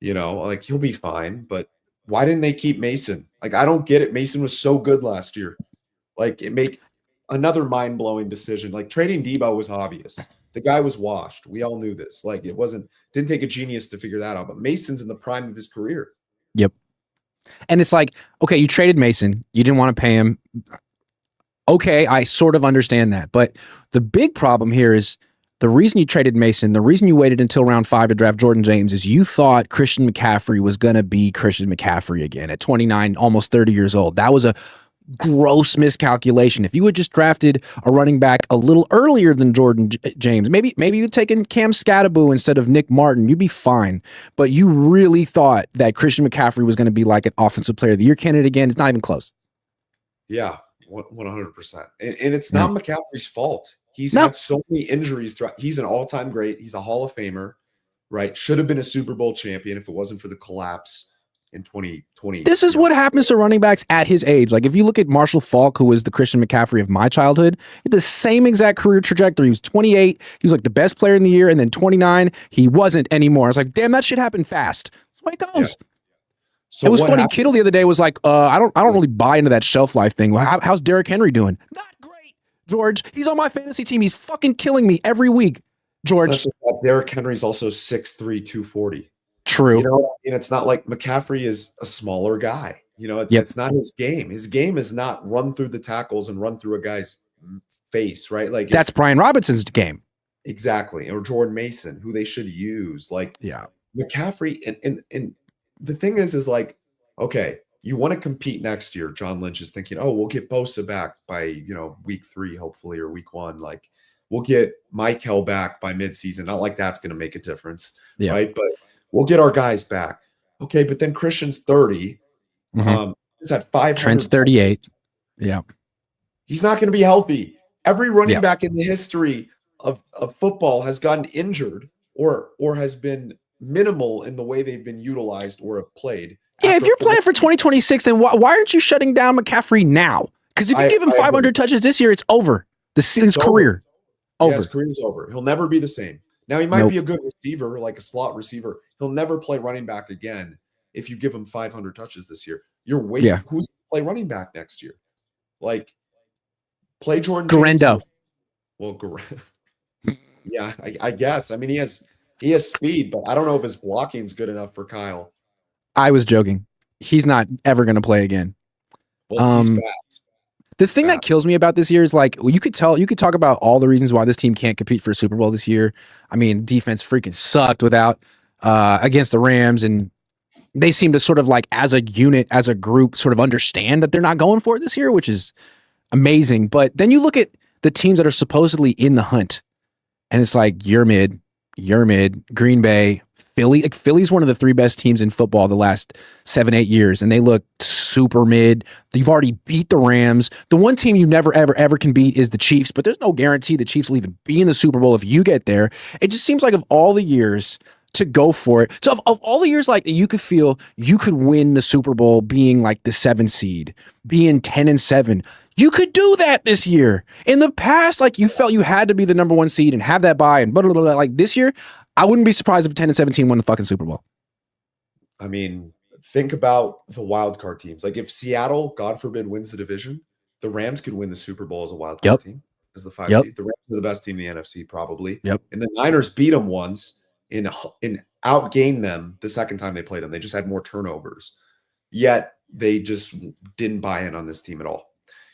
he'll be fine. But why didn't they keep Mason? Like, I don't get it. Mason was so good last year. Like, it make another mind blowing decision. Like trading Debo was obvious. The guy was washed. We all knew this. Like, didn't take a genius to figure that out. But Mason's in the prime of his career. Yep. And it's like, okay, you traded Mason. You didn't want to pay him. Okay, I sort of understand that. But the big problem here is the reason you traded Mason, the reason you waited until round 5 to draft Jordan James is you thought Christian McCaffrey was going to be Christian McCaffrey again at 29, almost 30 years old. That was a gross miscalculation. If you had just drafted a running back a little earlier than Jordan James, maybe you'd taken Cam Scatterbo instead of Nick Martin, you'd be fine. But you really thought that Christian McCaffrey was going to be like an offensive player of the year candidate again. It's not even close. Yeah, 100%. And it's not McCaffrey's fault. He's had so many injuries throughout. He's an all-time great. He's a Hall of Famer, right? Should have been a Super Bowl champion if it wasn't for the collapse in 2020. This is what happens to running backs at his age. Like, if you look at Marshall Faulk, who was the Christian McCaffrey of my childhood, he had the same exact career trajectory. He was 28. He was like the best player in the year. And then 29, he wasn't anymore. I was like, damn, that shit happened fast. That's the way it goes. Yeah. So it was funny. Kittle the other day was like, I don't really buy into that shelf life thing. How's Derrick Henry doing? Not great, George. He's on my fantasy team. He's fucking killing me every week, George. Derrick Henry's also 6'3", 240. True. You know what I mean? It's not like McCaffrey is a smaller guy. You know, it's not his game. His game is not run through the tackles and run through a guy's face, right? Like, that's Brian Robinson's game. Exactly. Or Jordan Mason, who they should use. Like, yeah, McCaffrey. And the thing is like, okay, you want to compete next year. John Lynch is thinking, oh, we'll get Bosa back by, week 3, hopefully, or week 1. Like, we'll get Michael back by midseason. Not like that's going to make a difference, right? But we'll get our guys back. Okay, but then Christian's 30. Is at 500. Trent's 38. Yeah. He's not going to be healthy. Every running back in the history of football has gotten injured or has been minimal in the way they've been utilized or have played. Yeah, if you're playing for 2026, then why aren't you shutting down McCaffrey now? Because if you give him 500 touches this year, it's over. His career. Over. Yeah, his career's over. He'll never be the same. Now, he might be a good receiver, like a slot receiver. He'll never play running back again if you give him 500 touches this year. You're wasting. Who's going to play running back next year? Like, play Jordan Garendo. Well, yeah, I guess. I mean, he has speed, but I don't know if his blocking's good enough for Kyle. I was joking. He's not ever going to play again. Well, he's fast. The thing that kills me about this year is like, you could talk about all the reasons why this team can't compete for a Super Bowl this year. I mean, defense freaking sucked against the Rams, and they seem to sort of like as a unit, as a group, sort of understand that they're not going for it this year, which is amazing. But then you look at the teams that are supposedly in the hunt, and it's like, you're mid, Green Bay, Philly. Like, Philly's one of the 3 best teams in football the last 7-8 years, and they look super mid. You've already beat the Rams. The one team you never, ever can beat is the Chiefs, but there's no guarantee the Chiefs will even be in the Super Bowl if you get there. It just seems like of all the years to go for it. So of all the years, like, you could feel you could win the Super Bowl being like the 7 seed, being 10-7. You could do that this year. In the past, like, you felt you had to be the number 1 seed and have that bye and blah, blah, blah, blah. Like, this year, I wouldn't be surprised if 10-17 won the fucking Super Bowl. I mean, think about the wild card teams. Like, if Seattle, God forbid, wins the division, the Rams could win the Super Bowl as a wild card team, as the 5 seed. The Rams are the best team in the NFC, probably. And the Niners beat them once and outgained them the second time they played them. They just had more turnovers. Yet they just didn't buy in on this team at all.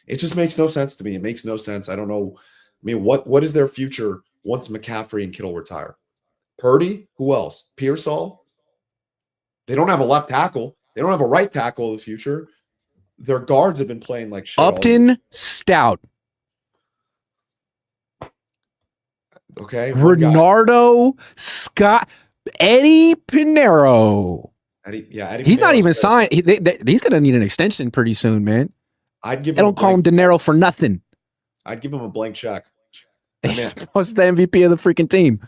It just makes no sense to me. It makes no sense. I don't know. I mean, what is their future once McCaffrey and Kittle retire? Purdy? Who else? Pearsall? They don't have a left tackle. They don't have a right tackle in the future. Their guards have been playing like shit. Upton, Stout. Okay. Renardo, Scott, Eddie Pinero. Eddie he's not even signed. He's going to need an extension pretty soon, man. They don't call him Dinero for nothing. I'd give him a blank check. He's the MVP of the freaking team.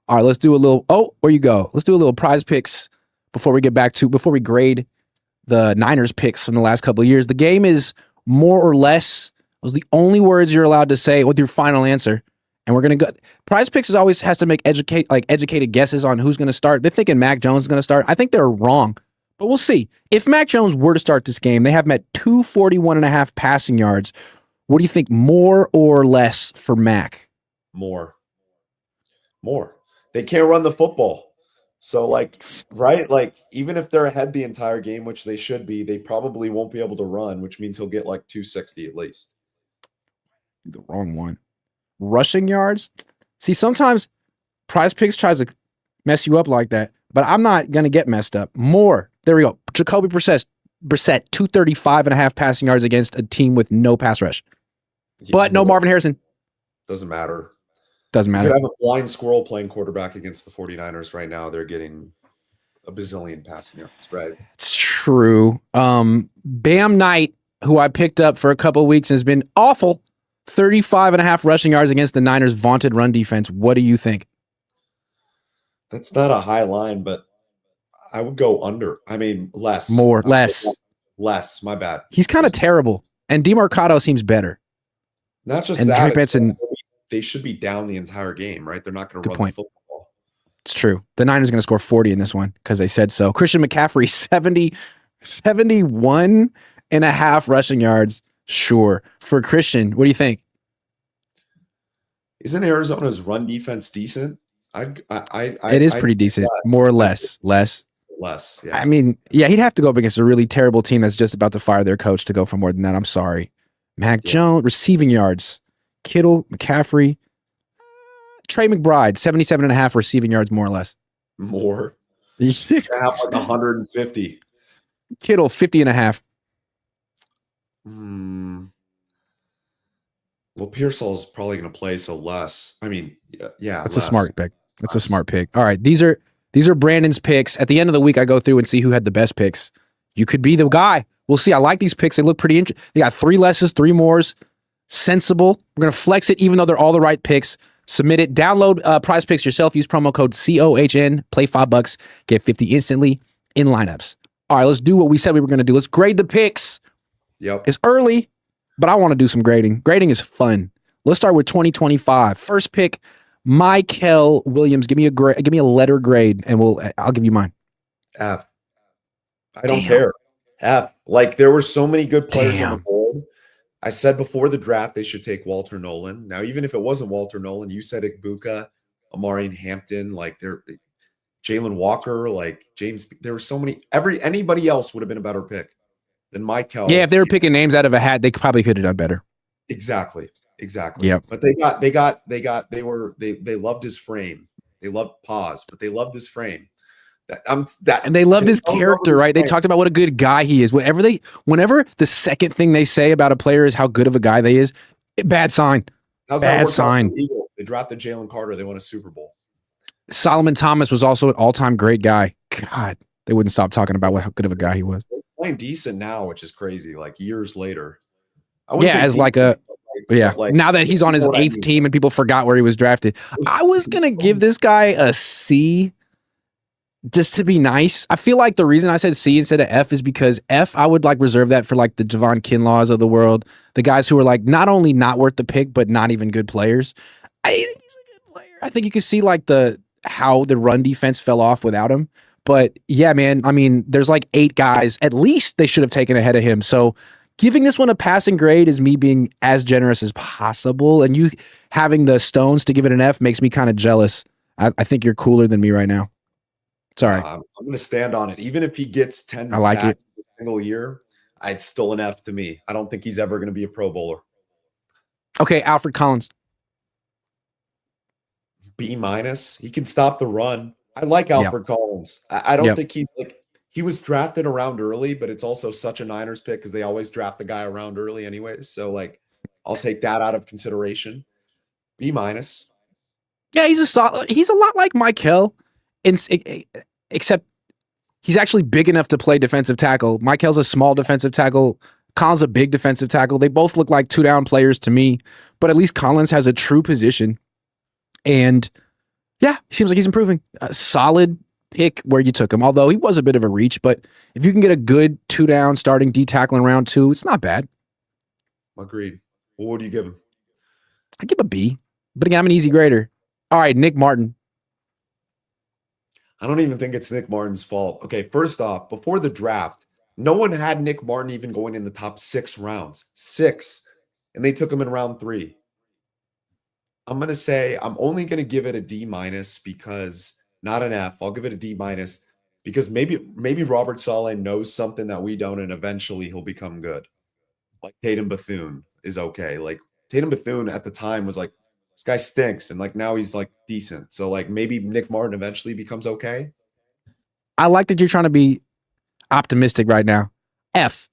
All right, let's do a little. Oh, where you go? Let's do a little prize picks before we grade the Niners picks from the last couple of years. The game is more or less Those are the only words you're allowed to say with your final answer. And we're gonna go. Prize Picks is always has to make educated guesses on who's gonna start. They're thinking Mac Jones is gonna start. I think they're wrong, but we'll see. If Mac Jones were to start this game, they have him at 241.5 passing yards. What do you think, more or less for Mac? More. They can't run the football. So, right? Even if they're ahead the entire game, which they should be, they probably won't be able to run, which means he'll get 260 at least. The wrong one. Rushing yards? See, sometimes Prize Picks tries to mess you up like that, but I'm not going to get messed up. More. There we go. Jacoby Brissett, 235.5 passing yards against a team with no pass rush. But no Marvin Harrison. Doesn't matter. Doesn't matter. You could have a blind squirrel playing quarterback against the 49ers right now. They're getting a bazillion passing yards, right? It's true. Bam Knight, who I picked up for a couple of weeks, has been awful. 35.5 rushing yards against the Niners' vaunted run defense. What do you think? That's not a high line, but I would go under. I mean, less. Less. My bad. He's kind of terrible. And DeMarcado seems better. Not just and that. Trey Benson, they should be down the entire game, right? They're not going to run the football. It's true. The Niners are going to score 40 in this one because they said so. Christian McCaffrey, 71.5 rushing yards. Sure. For Christian, what do you think? Isn't Arizona's run defense decent? It is pretty decent. More or less. Less. Yeah. I mean, yeah, he'd have to go up against a really terrible team that's just about to fire their coach to go for more than that. I'm sorry. Mac Jones, receiving yards. Kittle, McCaffrey. Trey McBride, 77.5 receiving yards, more or less. More. Have 150. Kittle, 50.5. Well, Pearsall's probably going to play, so less. I mean, yeah. That's a smart pick. That's a smart pick. All right, these are Brandon's picks. At the end of the week, I go through and see who had the best picks. You could be the guy. We'll see. I like these picks. They look pretty interesting. They got 3 lesses, 3 mores. Sensible. We're going to flex it, even though they're all the right picks. Submit it. Download Prize Picks yourself. Use promo code COHN. Play $5. Get 50 instantly in lineups. All right, let's do what we said we were going to do. Let's grade the picks. Yep. It's early, but I want to do some grading. Grading is fun. Let's start with 2025. First pick, Mykel Williams. Give me a letter grade, and I'll give you mine. F. I don't care. F. There were so many good players on the board. I said before the draft they should take Walter Nolan. Now, even if it wasn't Walter Nolan, you said Igbuka, Amari Hampton, Jalen Walker, James. There were so many. Anybody else would have been a better pick than Mykel. Yeah, if they were picking names out of a hat, they probably could have done better. Exactly. Yep. But they loved his frame. They loved pause, but they loved his frame. And they loved his character, right? They talked about what a good guy he is. Whenever the second thing they say about a player is how good of a guy they is, bad sign. Bad sign. They drafted Jalen Carter. They won a Super Bowl. Solomon Thomas was also an all-time great guy. God, they wouldn't stop talking about how good of a guy he was. They're playing decent now, which is crazy. Years later. Now that he's on his 8th team and people forgot where he was drafted, I was gonna give this guy a C. Just to be nice. I feel like the reason I said C instead of F is because F, I would reserve that for the Javon Kinlaws of the world, the guys who are not only not worth the pick, but not even good players. I think he's a good player. I think you can see how the run defense fell off without him. But yeah, man, I mean, there's 8 guys at least they should have taken ahead of him. So giving this one a passing grade is me being as generous as possible. And you having the stones to give it an F makes me kind of jealous. I think you're cooler than me right now. Sorry. I'm going to stand on it. Even if he gets 10 sacks a single year, it's still an F to me. I don't think he's ever going to be a Pro Bowler. Okay, Alfred Collins. B-. He can stop the run. I like Alfred Collins. I don't think he's he was drafted around early, but it's also such a Niners pick because they always draft the guy around early anyways. So I'll take that out of consideration. B-. Yeah, he's a lot like Mykel. Except he's actually big enough to play defensive tackle. Mykel's a small defensive tackle. Collins a big defensive tackle. They both look like 2-down players to me, but at least Collins has a true position. And yeah, he seems like he's improving. A solid pick where you took him, although he was a bit of a reach. But if you can get a good 2-down starting D tackle in round 2, it's not bad. Agreed. What would you give him? I give a B, but again, I'm an easy grader. All right, Nick Martin. I don't even think it's Nick Martin's fault. Okay, first off, before the draft, no one had Nick Martin even going in the top 6 rounds. 6. And they took him in round 3. I'm going to say I'm only going to give it a D minus because not an F. I'll give it a D minus because maybe Robert Saleh knows something that we don't, and eventually he'll become good. Like Tatum Bethune is okay. Like Tatum Bethune at the time was like, this guy stinks, and like now he's like decent. So like maybe Nick Martin eventually becomes okay. I like that you're trying to be optimistic right now. F.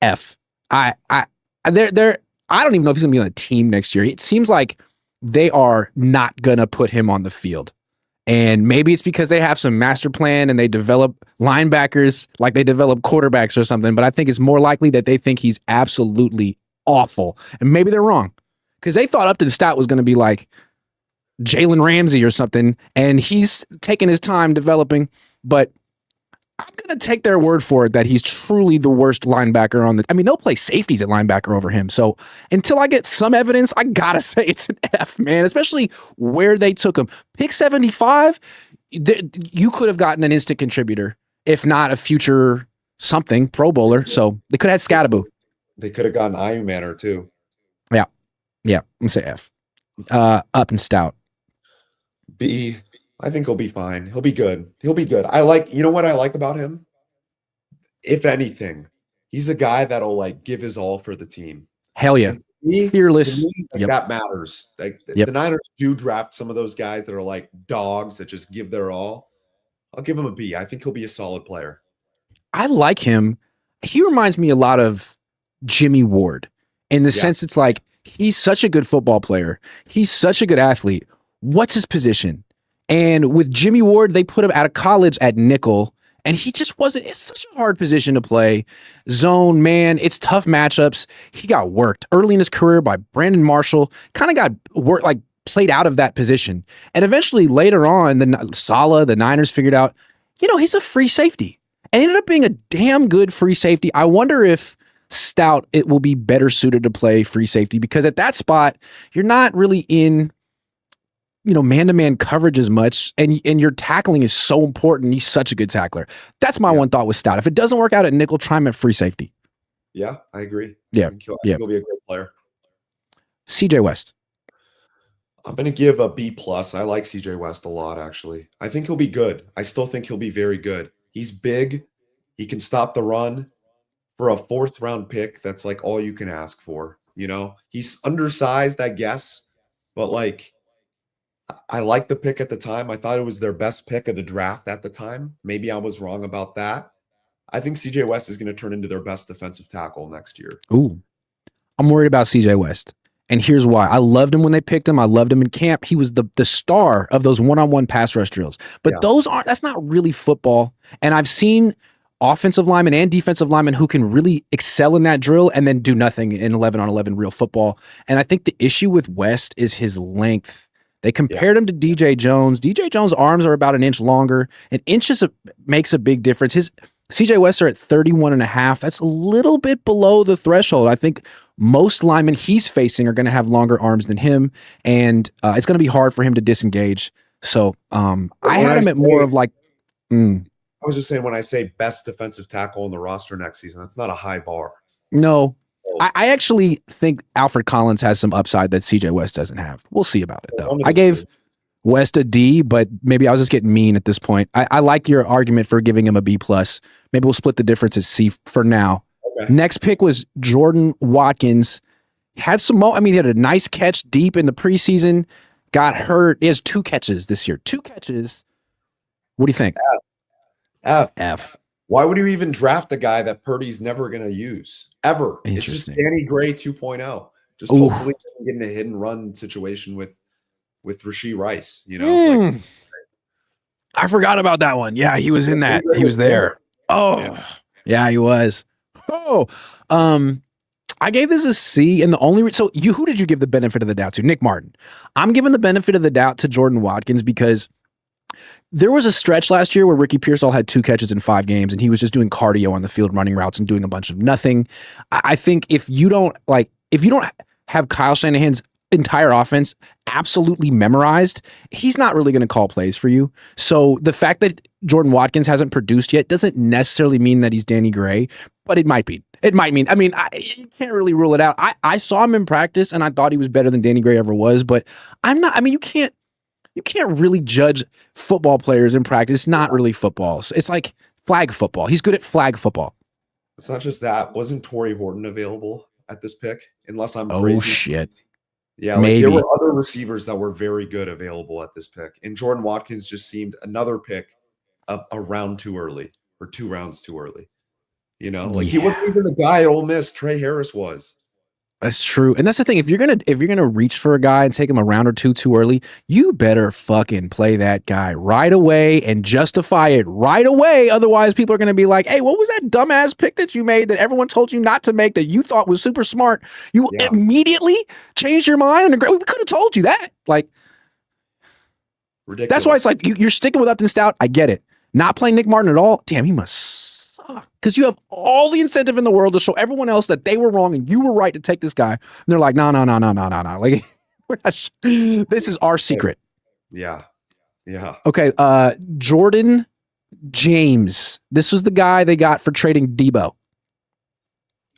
I don't even know if he's gonna be on a team next year. It seems like they are not gonna put him on the field. And maybe it's because they have some master plan and they develop linebackers like they develop quarterbacks or something. But I think it's more likely that they think he's absolutely awful. And maybe they're wrong. Because they thought Upton Stout was going to be like Jalen Ramsey or something. And he's taking his time developing. But I'm going to take their word for it that he's truly the worst linebacker on the. I mean, they'll play safeties at linebacker over him. So until I get some evidence, I got to say it's an F, man, especially where they took him. Pick 75, you could have gotten an instant contributor, if not a future something, Pro Bowler. So they could have had Scattaboo. They could have gotten Aiyuk Manor too. Yeah, I'm going to say F. Upton Stout. B. I think he'll be fine. He'll be good. You know what I like about him? If anything, he's a guy that'll like give his all for the team. Hell yeah. Fearless. That matters. Like the Niners do draft some of those guys that are like dogs that just give their all. I'll give him a B. I think he'll be a solid player. I like him. He reminds me a lot of Jimmy Ward in the sense it's like he's such a good football player. He's such a good athlete. What's his position? And with Jimmy Ward, they put him out of college at nickel, and he just wasn't. It's such a hard position to play. Zone, man, it's tough matchups. He got worked early in his career by Brandon Marshall, kind of got worked, like played out of that position. And eventually later on, the Niners figured out, he's a free safety. And ended up being a damn good free safety. I wonder if Stout, it will be better suited to play free safety because at that spot, you're not really in man-to-man coverage as much, and your tackling is so important. He's such a good tackler. That's my one thought with Stout. If it doesn't work out at nickel, try him at free safety. Yeah, I agree. Yeah, I think he'll be a great player. CJ West. I'm going to give a B+. I like CJ West a lot, actually. I think he'll be good. I still think he'll be very good. He's big. He can stop the run. For a 4th-round pick, that's like all you can ask for. He's undersized, I guess, but like, I liked the pick at the time. I thought it was their best pick of the draft at the time. Maybe I was wrong about that. I think CJ West is going to turn into their best defensive tackle next year. Ooh, I'm worried about CJ West. And here's why. I loved him when they picked him. I loved him in camp. He was the star of those one-on-one pass rush drills. But that's not really football. And I've seen offensive linemen and defensive linemen who can really excel in that drill and then do nothing in 11-on-11 real football. And I think the issue with West is his length. They compared him to DJ Jones. DJ Jones' arms are about an inch longer. An inch makes a big difference. His CJ West are at 31.5. That's a little bit below the threshold. I think most linemen he's facing are going to have longer arms than him, and it's going to be hard for him to disengage. So I had him at more of like. I was just saying when I say best defensive tackle in the roster next season, that's not a high bar. No. I actually think Alfred Collins has some upside that CJ West doesn't have. We'll see about it, though. I gave West a D, but maybe I was just getting mean at this point. I like your argument for giving him a B+. Maybe we'll split the difference at C for now. Okay. Next pick was Jordan Watkins. He had he had a nice catch deep in the preseason, got hurt. He has 2 catches this year. 2 catches. What do you think? F. Why would you even draft a guy that Purdy's never going to use? Ever. It's just Danny Gray 2.0. Just hopefully get in a hit and run situation with Rashee Rice, I forgot about that one. Yeah, he was in that. He was there. Oh, yeah, he was. Oh, I gave this a C, and the only who did you give the benefit of the doubt to? Nick Martin. I'm giving the benefit of the doubt to Jordan Watkins because there was a stretch last year where Ricky Pearsall had 2 catches in 5 games, and he was just doing cardio on the field, running routes and doing a bunch of nothing. I think if you don't have Kyle Shanahan's entire offense absolutely memorized, he's not really going to call plays for you. So the fact that Jordan Watkins hasn't produced yet doesn't necessarily mean that he's Danny Gray, but it might be. It might mean, you can't really rule it out. I saw him in practice and I thought he was better than Danny Gray ever was, but you can't really judge football players in practice. It's not really football. It's like flag football. He's good at flag football. It's not just that. Wasn't Torrey Horton available at this pick? Unless I'm crazy. Oh, shit. Yeah, like there were other receivers that were very good available at this pick. And Jordan Watkins just seemed another pick a round too early or 2 rounds too early. He wasn't even the guy at Ole Miss. Trey Harris was. That's true. And that's the thing. If you're gonna reach for a guy and take him a round or two too early, you better fucking play that guy right away and justify it right away. Otherwise, people are gonna be like, hey, what was that dumbass pick that you made that everyone told you not to make that you thought was super smart? You immediately changed your mind and we could have told you that. Like, ridiculous. That's why it's like you're sticking with Upton Stout. I get it. Not playing Nick Martin at all. Damn, he must suck. Because you have all the incentive in the world to show everyone else that they were wrong and you were right to take this guy. And they're like, no. Like, this is our secret. Yeah. Okay. Jordan James. This was the guy they got for trading Debo.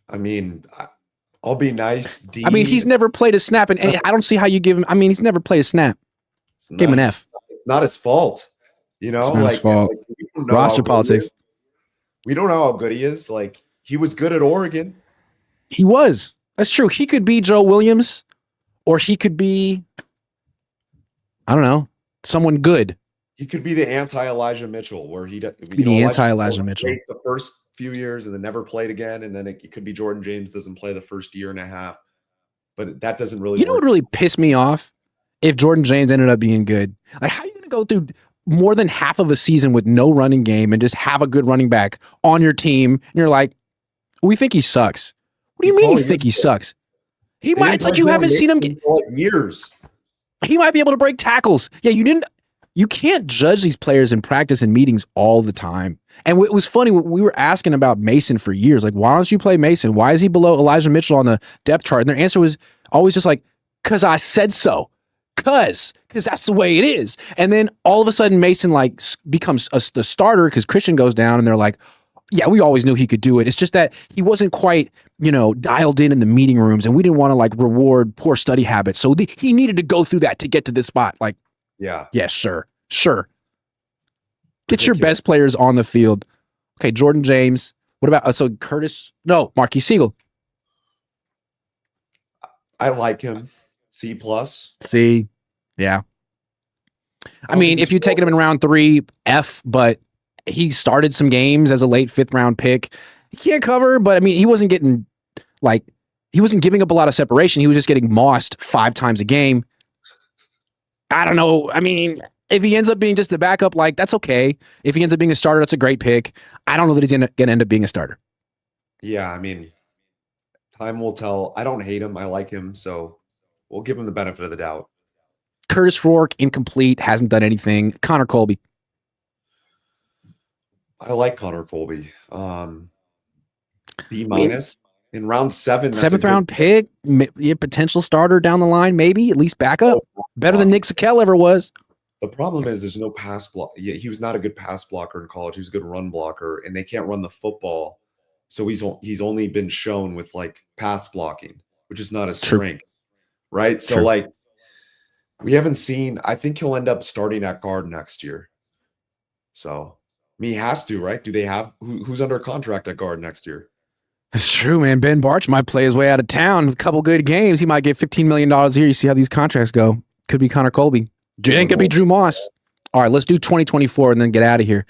I mean, I'll be nice. He's never played a snap, and I don't see how you give him. He's never played a snap. Give him an F. It's not his fault. It's not his fault. Roster politics. We don't know how good he is. Like, he was good at Oregon. He was. That's true. He could be Joe Williams, or he could be, I don't know, someone good. He could be the anti-Elijah Mitchell, where he be the anti-Elijah Mitchell. The first few years and then never played again, and then it could be Jordan James doesn't play the first year and a half. But that doesn't really. You know what really pissed me off? If Jordan James ended up being good, like, how are you going to go through more than half of a season with no running game and just have a good running back on your team? And you're like, we think he sucks. What do you mean you think he sucks? He might. It's like you haven't seen him get years. He might be able to break tackles. Yeah, you can't judge these players in practice and meetings all the time. And it was funny. We were asking about Mason for years. Like, why don't you play Mason? Why is he below Elijah Mitchell on the depth chart? And their answer was always just like, because I said so. Because that's the way it is. And then all of a sudden Mason like becomes the starter because Christian goes down and they're like, yeah, we always knew he could do it. It's just that he wasn't quite, dialed in the meeting rooms, and we didn't want to like reward poor study habits. So he needed to go through that to get to this spot. Like, yeah, sure. Get your best players on the field. Okay, Jordan James. What about Marquis Siegel? I like him. C+. C, yeah. If you taken him in round 3, F, but he started some games as a late 5th round pick. He can't cover, but he wasn't getting he wasn't giving up a lot of separation. He was just getting mossed 5 times a game. I don't know. If he ends up being just a backup, that's okay. If he ends up being a starter, that's a great pick. I don't know that he's going to end up being a starter. Yeah, time will tell. I don't hate him. I like him, so we'll give him the benefit of the doubt. Curtis Rourke, incomplete, hasn't done anything. Connor Colby. I like Connor Colby. B- in round 7. 7th round pick, potential starter down the line, maybe, at least backup. Better than Nick Sakel ever was. The problem is there's no pass block. Yeah, he was not a good pass blocker in college. He was a good run blocker, and they can't run the football. So he's only been shown with pass blocking, which is not a strength. Right. So we haven't seen, I think he'll end up starting at guard next year. So he has to, right? Do they have who's under contract at guard next year? That's true, man. Ben Barch might play his way out of town with a couple good games. He might get $15 million a year. You see how these contracts go. Could be Connor Colby. It could be Drew Moss. All right, let's do 2024 and then get out of here.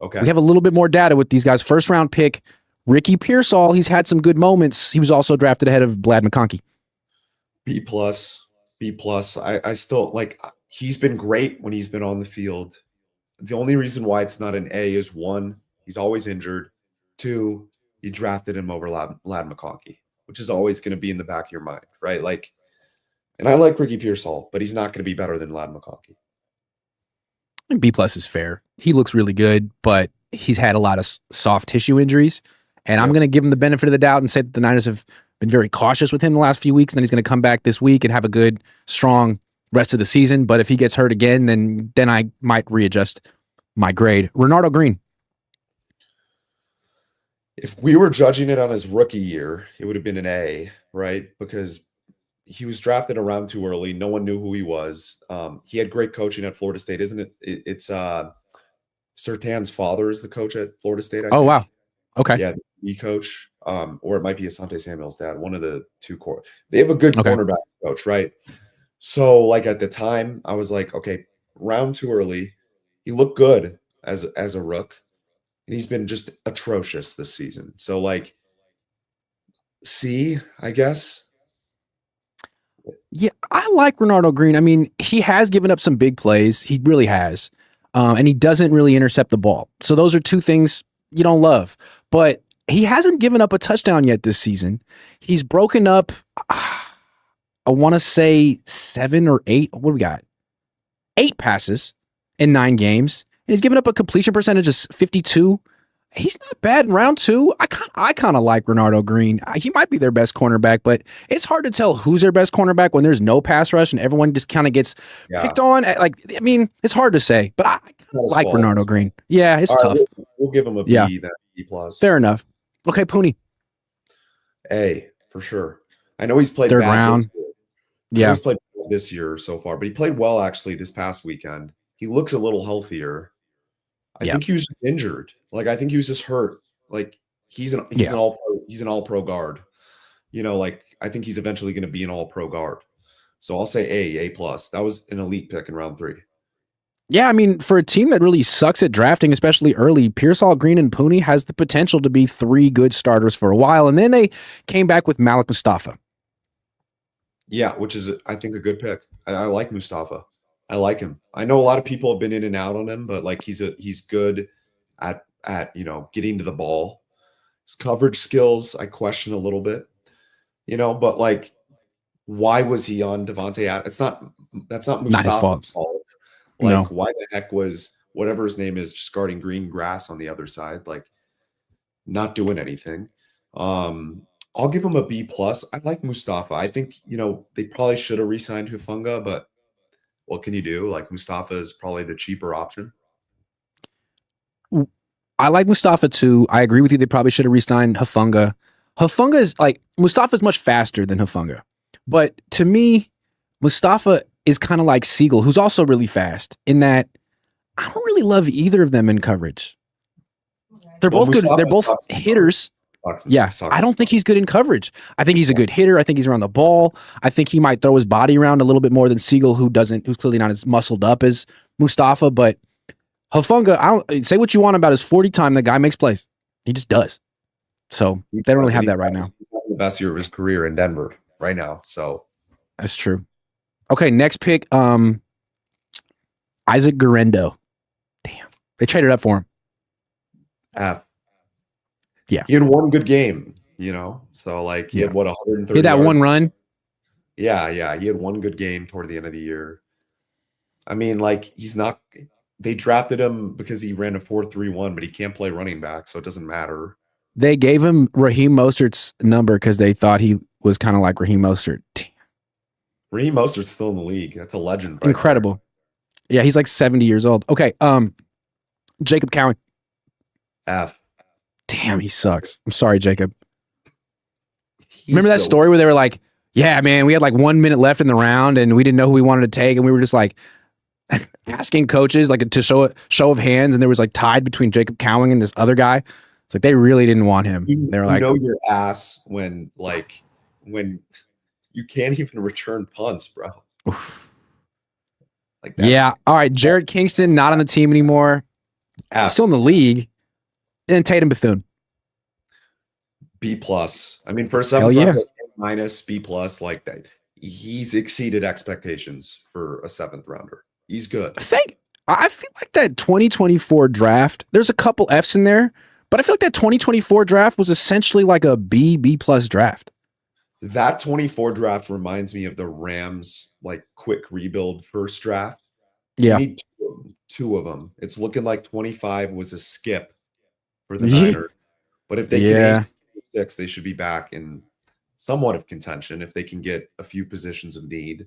Okay. We have a little bit more data with these guys. 1st round pick, Ricky Pearsall. He's had some good moments. He was also drafted ahead of Blad McConkey. B+. I still he's been great when he's been on the field. The only reason why it's not an A is 1, he's always injured. 2, you drafted him over Lad McConkey, which is always going to be in the back of your mind, right? And I like Ricky Pearsall, but he's not going to be better than Lad McConkey. B+ is fair. He looks really good, but he's had a lot of soft tissue injuries. And I'm going to give him the benefit of the doubt and say that the Niners have been very cautious with him the last few weeks, and then he's going to come back this week and have a good, strong rest of the season. But if he gets hurt again, then I might readjust my grade. Renardo Green. If we were judging it on his rookie year, it would have been an A, right? Because he was drafted around too early. No one knew who he was. He had great coaching at Florida State, isn't it? It's Surtan's father is the coach at Florida State, I Oh, think. wow. Okay. Yeah, the coach, or it might be Asante Samuel's dad, one of the two core. They have a good Okay. cornerbacks coach, right? So, like at the time, I was like, okay, round too early. He looked good as a rook, and he's been just atrocious this season. So, like, C, I guess. Yeah, I like Renardo Green. I mean, he has given up some big plays. He really has. And he doesn't really intercept the ball. So those are two things you don't love. But he hasn't given up a touchdown yet this season. He's broken up, I want to say 7 or 8. What do we got? 8 passes in 9 games. And he's given up a completion percentage of 52. He's not bad in round 2. I kind of like Renardo Green. He might be their best cornerback, but it's hard to tell who's their best cornerback when there's no pass rush and everyone just kind of gets picked on. Like, I mean, it's hard to say, but I like Renardo Green. Yeah, it's tough. We'll give him a B, then B plus. Fair enough. Okay, Pooney. A for sure. I know he's played 3rd bad round. this year. Yeah, He's played this year so far, but he played well actually this past weekend. He looks a little healthier. I think he was just injured. Like I think he was just hurt. Like he's an all pro guard. You know, like I think he's eventually going to be an all pro guard. So I'll say A plus. That was an elite pick in round 3. Yeah, I mean, for a team that really sucks at drafting, especially early, Pearsall, Green, and Pooney has the potential to be 3 good starters for a while, and then they came back with Malik Mustafa. Yeah, which is I think a good pick. I like Mustafa. I like him. I know a lot of people have been in and out on him, but like he's good at getting to the ball. His coverage skills I question a little bit, but like why was he on Devontae Adams? That's not Mustafa's fault. Like why the heck was whatever his name is just guarding green grass on the other side, like not doing anything. I'll give him a B plus. I like Mustafa. I think they probably should have re-signed Hufanga, but what can you do? Like Mustafa is probably the cheaper option. I like Mustafa too. I agree with you. They probably should have re-signed Hufanga. Hufanga is like Mustafa is much faster than Hufanga, but to me, Mustafa is kind of like Siegel, who's also really fast. In that, I don't really love either of them in coverage. They're both good. They're both hitters. Yeah, I don't think he's good in coverage. I think he's a good hitter. I think he's around the ball. I think he might throw his body around a little bit more than Siegel, who's clearly not as muscled up as Mustafa. But Hufanga, I don't say what you want about his 40 time. The guy makes plays. He just does. So they don't really have that right now. He's having the best year of his career in Denver right now. So that's true. Okay, next pick, Isaac Guerrero. Damn, they traded up for him. Yeah, he had one good game, so like he had 130. He had that one run. Yeah, he had one good game toward the end of the year. I mean, like he's not. They drafted him because he ran a 4.31, but he can't play running back, so it doesn't matter. They gave him Raheem Mostert's number because they thought he was kind of like Raheem Mostert. Damn. Raheem Mostert's still in the league. That's a legend. Incredible. Yeah, he's like 70 years old. Okay, Jacob Cowan. F. Damn, he sucks. I'm sorry, Jacob. Remember that story where they were like, yeah, man, we had like 1 minute left in the round and we didn't know who we wanted to take. And we were just like asking coaches like to show of hands. And there was like tied between Jacob Cowan and this other guy. It's like they really didn't want him. They were like, your ass when you can't even return punts, bro. Oof. Like that. Yeah. All right. Jared Kingston, not on the team anymore. Still in the league. And Tatum Bethune. B plus. I mean, for a 7th minus B plus, like that, he's exceeded expectations for a 7th rounder. He's good. I feel like that 2024 draft, there's a couple Fs in there, but I feel like that 2024 draft was essentially like a B plus draft. That 24 draft reminds me of the Rams like quick rebuild first draft. So you need two of them. It's looking like 25 was a skip for the Niners. But if they can 6, they should be back in somewhat of contention if they can get a few positions of need.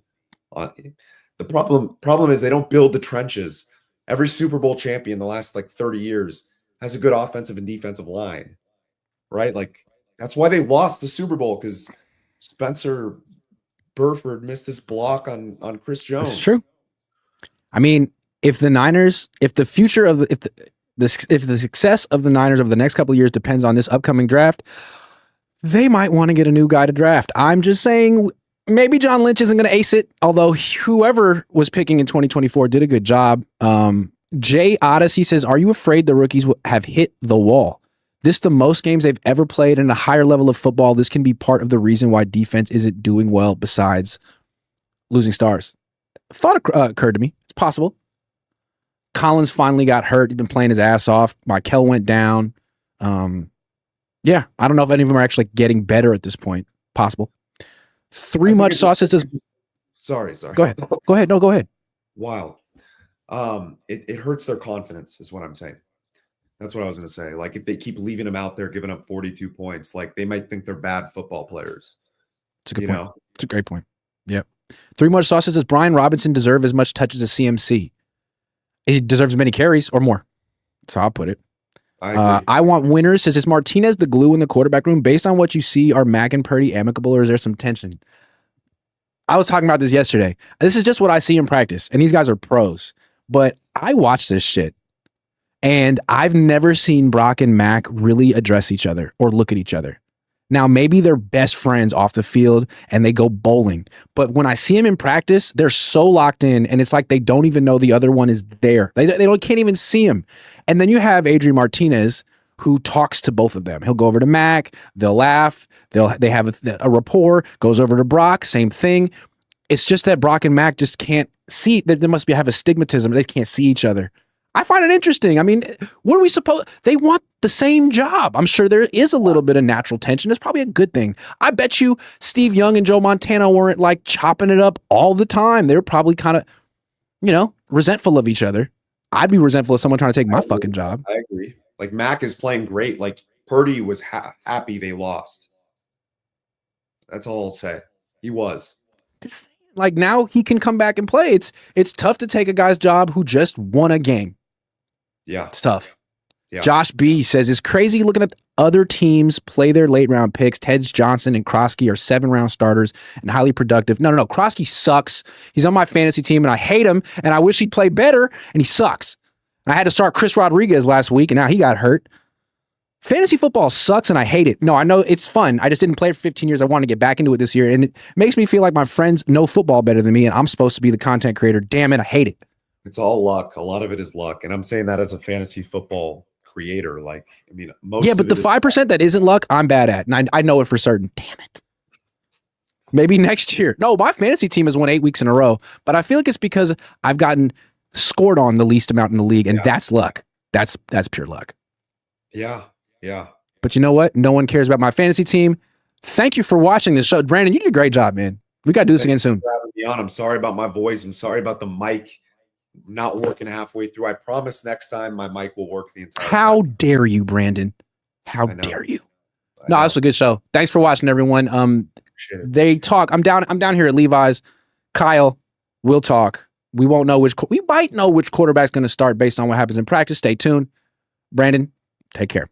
The problem is they don't build the trenches. Every Super Bowl champion the last like 30 years has a good offensive and defensive line, right? Like that's why they lost the Super Bowl, because Spencer Burford missed this block on Chris Jones. It's true. I mean, if the Niners, if the future of if the success of the Niners over the next couple of years depends on this upcoming draft, they might want to get a new guy to draft. I'm just saying, maybe John Lynch isn't going to ace it, although whoever was picking in 2024 did a good job. Jay Odyssey says, are you afraid the rookies will have hit the wall? This the most games they've ever played in a higher level of football. This can be part of the reason why defense isn't doing well besides losing stars. Thought occurred to me. It's possible. Collins finally got hurt. He'd been playing his ass off. Michael went down. Yeah, I don't know if any of them are actually getting better at this point. Possible. Three much sauces. Sorry. Go ahead. Go ahead. No, go ahead. Wild. It hurts their confidence, is what I'm saying. That's what I was going to say. Like, if they keep leaving them out there, giving up 42 points, like they might think they're bad football players. It's a good point. It's a great point. Yep. Three much sauces. Does Brian Robinson deserve as much touches as CMC? He deserves as many carries or more. That's how I'll put it. I want winners. Says, is Martinez the glue in the quarterback room? Based on what you see, are Mack and Purdy amicable, or is there some tension? I was talking about this yesterday. This is just what I see in practice, and these guys are pros. But I watch this shit, and I've never seen Brock and Mack really address each other or look at each other. Now, maybe they're best friends off the field and they go bowling. But when I see them in practice, they're so locked in, and it's like they don't even know the other one is there. They can't even see him. And then you have Adrian Martinez, who talks to both of them. He'll go over to Mac. They'll laugh. They have a rapport. Goes over to Brock. Same thing. It's just that Brock and Mac just can't see. There must have a stigmatism. They can't see each other. I find it interesting. I mean, what are we supposed? They want the same job. I'm sure there is a little bit of natural tension. It's probably a good thing. I bet you Steve Young and Joe Montana weren't like chopping it up all the time. They were probably kind of, resentful of each other. I'd be resentful of someone trying to take my fucking job. I agree. Like, Mac is playing great. Like, Purdy was happy they lost. That's all I'll say. He was. Like, now he can come back and play. It's tough to take a guy's job who just won a game. Yeah. It's tough. Yeah. Josh B says, it's crazy looking at other teams play their late round picks. Tedge Johnson and Kroski are 7-round starters and highly productive. No. Kroski sucks. He's on my fantasy team and I hate him and I wish he'd play better, and he sucks. I had to start Chris Rodriguez last week and now he got hurt. Fantasy football sucks and I hate it. No, I know it's fun. I just didn't play it for 15 years. I want to get back into it this year, and it makes me feel like my friends know football better than me and I'm supposed to be the content creator. Damn it, I hate it. It's all luck. A lot of it is luck. And I'm saying that as a fantasy football creator. Like, I mean, most but the 5% that isn't luck, I'm bad at. And I know it for certain. Damn it. Maybe next year. No, my fantasy team has won 8 weeks in a row, but I feel like it's because I've gotten scored on the least amount in the league, and that's luck. That's pure luck. Yeah. Yeah. But you know what? No one cares about my fantasy team. Thank you for watching this show. Brandon, you did a great job, man. We got to do this again soon. I'm sorry about my voice. I'm sorry about the mic not working halfway through. I promise next time my mic will work the entire time. How dare you, Brandon? How dare you? No, that's a good show. Thanks for watching, everyone. They talk. I'm down here at Levi's. Kyle, we'll talk. We might know which quarterback's going to start based on what happens in practice. Stay tuned. Brandon, take care.